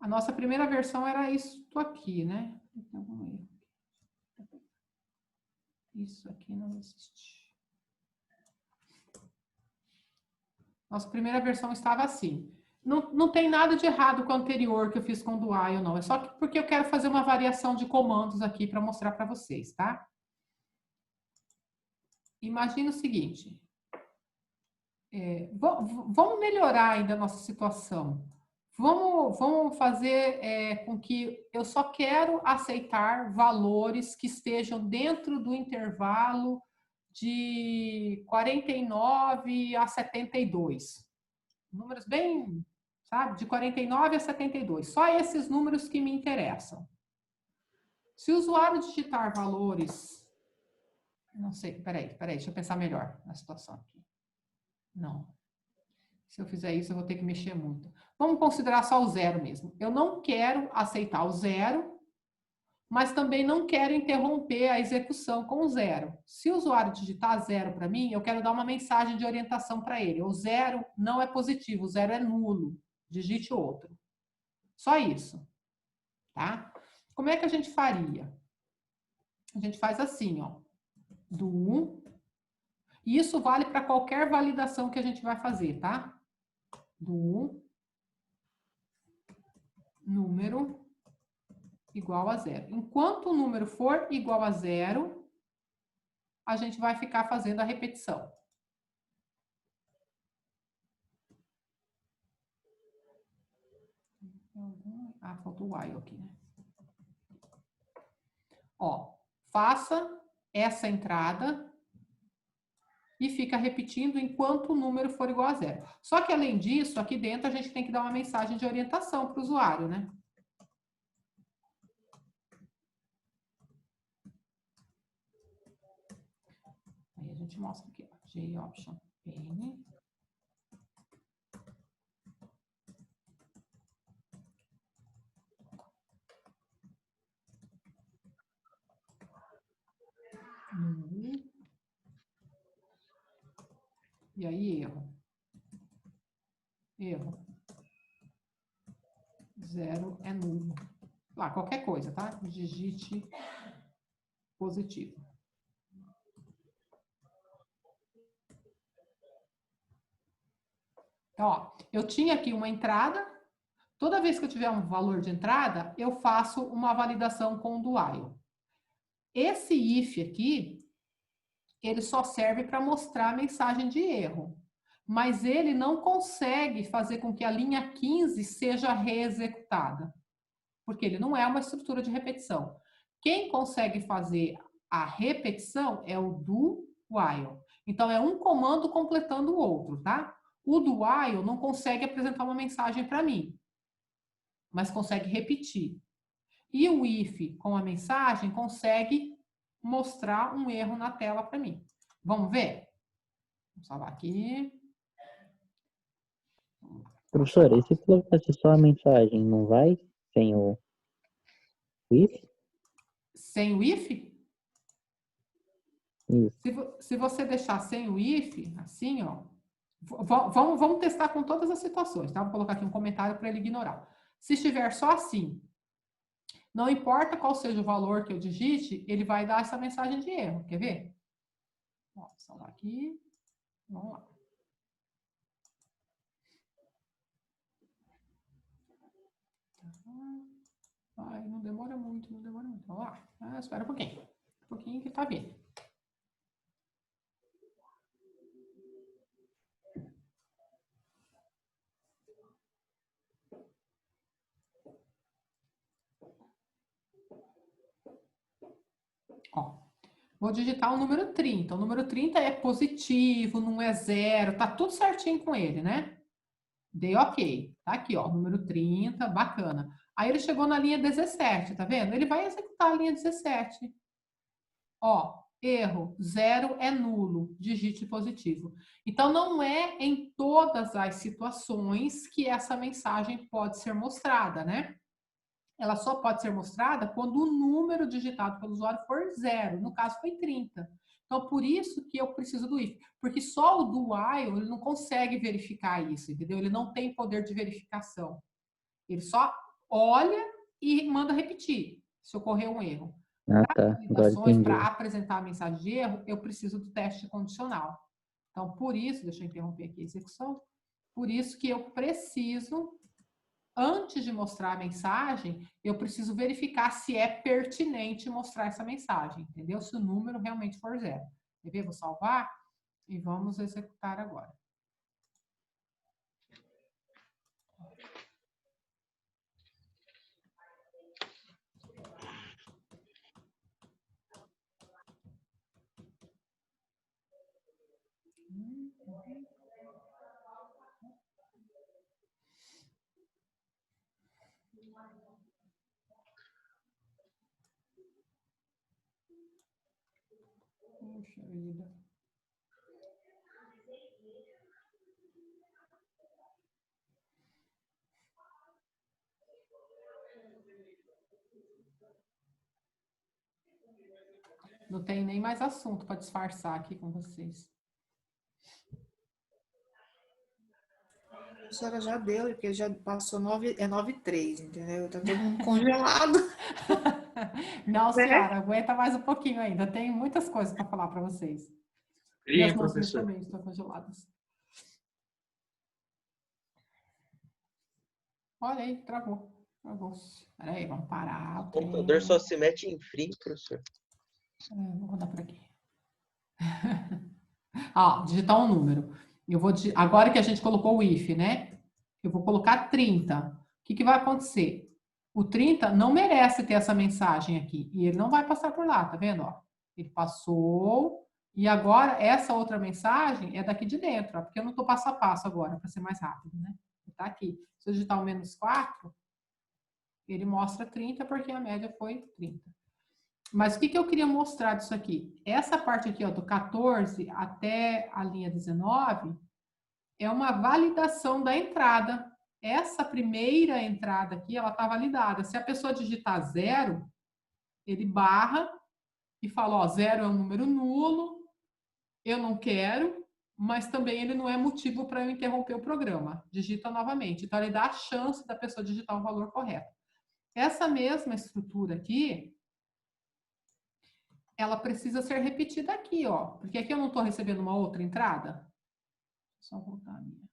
A nossa primeira versão era isso aqui, né? Então, vamos ver. Isso aqui não existe. Nossa primeira versão estava assim. Não tem nada de errado com o anterior que eu fiz com o do while, não. É só porque eu quero fazer uma variação de comandos aqui para mostrar para vocês, tá? Imagina o seguinte. Vamos melhorar ainda a nossa situação. Vamos fazer com que eu só quero aceitar valores que estejam dentro do intervalo de 49 a 72. Números bem, sabe? De 49 a 72. Só esses números que me interessam. Se o usuário digitar valores... Não sei, peraí, deixa eu pensar melhor na situação aqui. Não. Se eu fizer isso, eu vou ter que mexer muito. Vamos considerar só o 0 mesmo. Eu não quero aceitar o 0, mas também não quero interromper a execução com o 0. Se o usuário digitar 0 para mim, eu quero dar uma mensagem de orientação para ele. O 0 não é positivo, o 0 é nulo. Digite outro. Só isso. Tá? Como é que a gente faria? A gente faz assim, ó. Do... E isso vale para qualquer validação que a gente vai fazer, tá? Do número igual a 0. Enquanto o número for igual a 0, a gente vai ficar fazendo a repetição. Faltou o while aqui, né? Ó, faça essa entrada e fica repetindo enquanto o número for igual a 0. Só que, além disso, aqui dentro a gente tem que dar uma mensagem de orientação para o usuário, né? Aí a gente mostra aqui, ó, JOption Pane. E aí, erro. Erro. 0 é nulo. Lá, qualquer coisa, tá? Digite positivo. Então, ó, eu tinha aqui uma entrada. Toda vez que eu tiver um valor de entrada, eu faço uma validação com o do while. Esse if aqui, ele só serve para mostrar a mensagem de erro. Mas ele não consegue fazer com que a linha 15 seja reexecutada. Porque ele não é uma estrutura de repetição. Quem consegue fazer A repetição é o do while. Então, é um comando completando o outro, tá? O do while não consegue apresentar uma mensagem para mim, mas consegue repetir. E o if com a mensagem consegue mostrar um erro na tela para mim. Vamos ver? Vamos salvar aqui. Professora, e se colocasse só a mensagem, não vai? Sem o if? Sem o if? Isso. Se você deixar sem o if, assim, ó, vamos testar com todas as situações, tá? Vou colocar aqui um comentário para ele ignorar. Se estiver só assim, não importa qual seja o valor que eu digite, ele vai dar essa mensagem de erro. Quer ver? Ó, vou salvar aqui. Vamos lá. Ai, não demora muito, não demora muito. Vamos lá. Ah, espera um pouquinho que tá vindo. Ó, vou digitar o número 30. O número 30 é positivo, não é zero, tá tudo certinho com ele, né? Dei ok. Tá aqui, ó, número 30, bacana. Aí ele chegou na linha 17, tá vendo? Ele vai executar a linha 17. Ó, erro, 0 é nulo, digite positivo. Então, não é em todas as situações que essa mensagem pode ser mostrada, né? Ela só pode ser mostrada quando o número digitado pelo usuário for 0. No caso, foi 30. Então, por isso que eu preciso do if. Porque só o do while, ele não consegue verificar isso, entendeu? Ele não tem poder de verificação. Ele só olha e manda repetir, se ocorrer um erro. Ah, tá. Agora entendi. Para apresentar a mensagem de erro, eu preciso do teste condicional. Então, por isso, deixa eu interromper aqui a execução, por isso que eu preciso, antes de mostrar a mensagem, eu preciso verificar se é pertinente mostrar essa mensagem, entendeu? Se o número realmente for 0. Quer ver? Vou salvar e vamos executar agora. Puxa vida. Não tem nem mais assunto para disfarçar aqui com vocês. A senhora já deu, porque já passou 9h03, entendeu? Tá todo mundo congelado. Não, senhora, aguenta mais um pouquinho ainda. Tem muitas coisas para falar para vocês. E as nossas também estão congeladas. Olha aí, travou. Espera aí, vamos parar. O computador só se mete em frio, professor. Vou rodar por aqui. Ó, digitar um número. Agora que a gente colocou o if, né? Eu vou colocar 30. O que vai acontecer? O 30 não merece ter essa mensagem aqui. E ele não vai passar por lá, tá vendo? Ó, ele passou. E agora, essa outra mensagem é daqui de dentro, ó, porque eu não estou passo a passo agora, para ser mais rápido, né? Tá aqui. Se eu digitar o -4, ele mostra 30, porque a média foi 30. Mas o que eu queria mostrar disso aqui? Essa parte aqui, ó, do 14 até a linha 19, é uma validação da entrada. Essa primeira entrada aqui, ela está validada. Se a pessoa digitar 0, ele barra e fala, ó, 0 é um número nulo, eu não quero, mas também ele não é motivo para eu interromper o programa. Digita novamente. Então, ele dá a chance da pessoa digitar o valor correto. Essa mesma estrutura aqui, ela precisa ser repetida aqui, ó. Porque aqui eu não estou recebendo uma outra entrada. Só voltar a minha.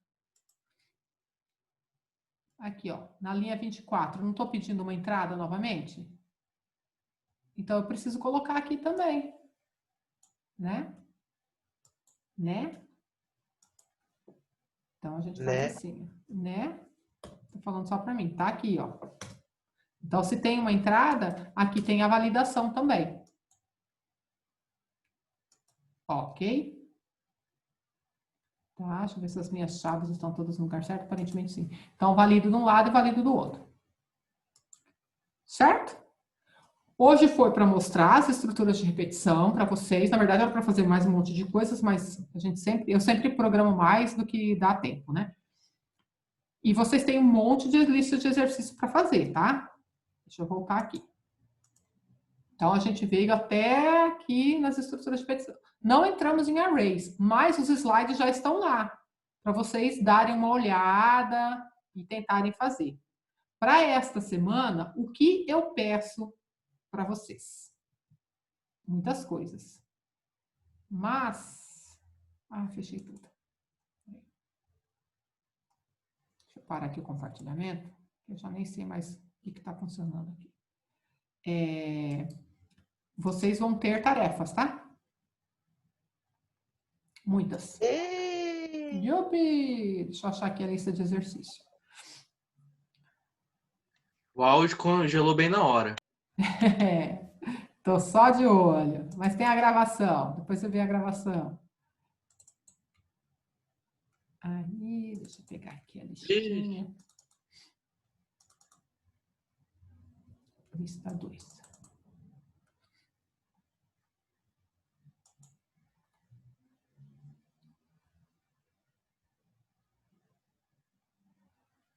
Aqui, ó, na linha 24, não estou pedindo uma entrada novamente? Então, eu preciso colocar aqui também. Né? Né? Então, a gente faz assim. Né? Tô falando só para mim. Tá aqui, ó. Então, se tem uma entrada, aqui tem a validação também. Ok. Tá, deixa eu ver se as minhas chaves estão todas no lugar certo. Aparentemente sim. Então, valido de um lado e valido do outro. Certo? Hoje foi para mostrar as estruturas de repetição para vocês. Na verdade, era para fazer mais um monte de coisas, mas eu sempre programo mais do que dá tempo, né? E vocês têm um monte de listas de exercícios para fazer, tá? Deixa eu voltar aqui. Então, a gente veio até aqui nas estruturas de repetição. Não entramos em arrays, mas os slides já estão lá, para vocês darem uma olhada e tentarem fazer. Para esta semana, o que eu peço para vocês? Muitas coisas. Mas... fechei tudo. Deixa eu parar aqui o compartilhamento. Eu já nem sei mais o que está funcionando aqui. Vocês vão ter tarefas, tá? Muitas. Yupi! Deixa eu achar aqui a lista de exercício. O áudio congelou bem na hora. Tô só de olho. Mas tem a gravação. Depois você vê a gravação. Aí, deixa eu pegar aqui a listinha. Lista 2.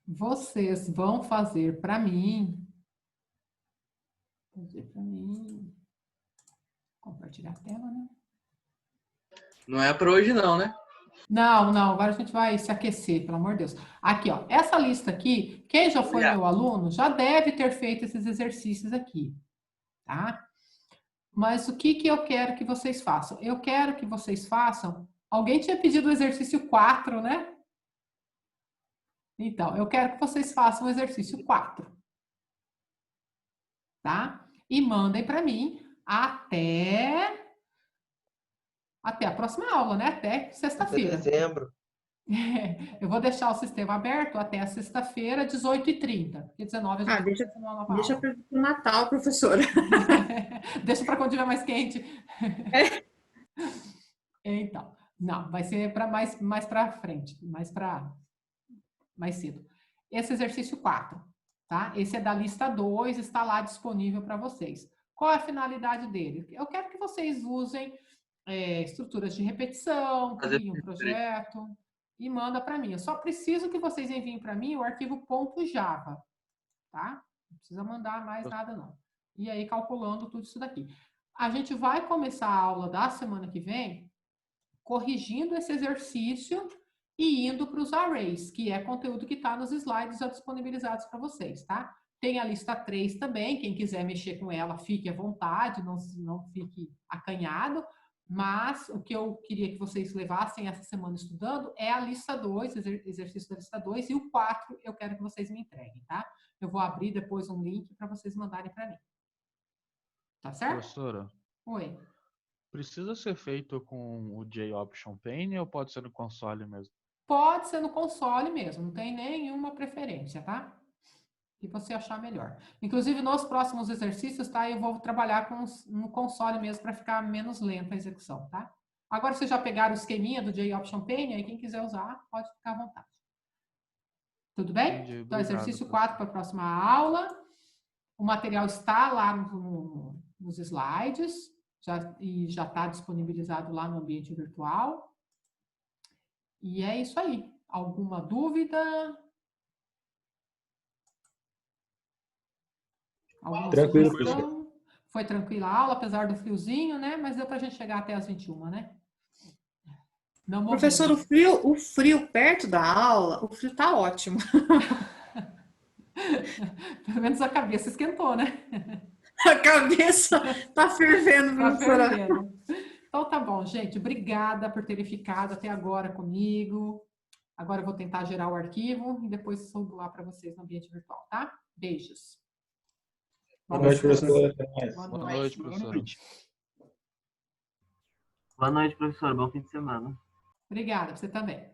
Vocês vão fazer para mim. Compartilhar a tela, né? Não é para hoje não, né? Não. Agora a gente vai se aquecer, pelo amor de Deus. Aqui, ó. Essa lista aqui, quem já foi meu aluno já deve ter feito esses exercícios aqui, tá? Mas o que eu quero que vocês façam? Eu quero que vocês façam... Alguém tinha pedido o exercício 4, né? Então, eu quero que vocês façam o exercício 4. Tá? E mandem para mim até a próxima aula, né? Até sexta-feira. Até dezembro. Eu vou deixar o sistema aberto até a sexta-feira, 18h30. Porque 19 a gente vai uma nova deixa aula. para o Natal, professora. Deixa para quando estiver mais quente. Então, não, vai ser para mais para frente, mais cedo. Esse exercício 4, tá? Esse é da lista 2, está lá disponível para vocês. Qual é a finalidade dele? Eu quero que vocês usem estruturas de repetição, criem um projeto e manda para mim. Eu só preciso que vocês enviem para mim o arquivo .java, tá? Não precisa mandar mais nada, não. E aí, calculando tudo isso daqui. A gente vai começar a aula da semana que vem corrigindo esse exercício e indo para os arrays, que é conteúdo que está nos slides já disponibilizados para vocês, tá? Tem a lista 3 também, quem quiser mexer com ela, fique à vontade, não fique acanhado, mas o que eu queria que vocês levassem essa semana estudando é a lista 2, exercício da lista 2, e o 4 eu quero que vocês me entreguem, tá? Eu vou abrir depois um link para vocês mandarem para mim. Tá certo? Professora? Oi. Precisa ser feito com o JOption Pane ou pode ser no console mesmo? Pode ser no console mesmo, não tem nenhuma preferência, tá? O que você achar melhor. Inclusive, nos próximos exercícios, tá? Eu vou trabalhar no console mesmo para ficar menos lenta a execução, tá? Agora, vocês já pegaram o esqueminha do JOption Pane, aí quem quiser usar, pode ficar à vontade. Tudo bem? Entendi. Então, Obrigado, exercício 4 para a próxima aula. O material está lá nos slides. Já está disponibilizado lá no ambiente virtual. E é isso aí. Alguma dúvida? Tranquilo, sugestão? Foi tranquila a aula, apesar do friozinho, né? Mas deu para a gente chegar até as 21, né? Não Professor, o frio perto da aula, o frio tá ótimo. Pelo menos a cabeça esquentou, né? A cabeça tá fervendo, professora. Tá fervendo. Então tá bom, gente. Obrigada por terem ficado até agora comigo. Agora eu vou tentar gerar o arquivo e depois subo lá para vocês no ambiente virtual, tá? Beijos. Boa noite, professora. Boa noite, professora. Boa noite, professor. Bom fim de semana. Obrigada, você também.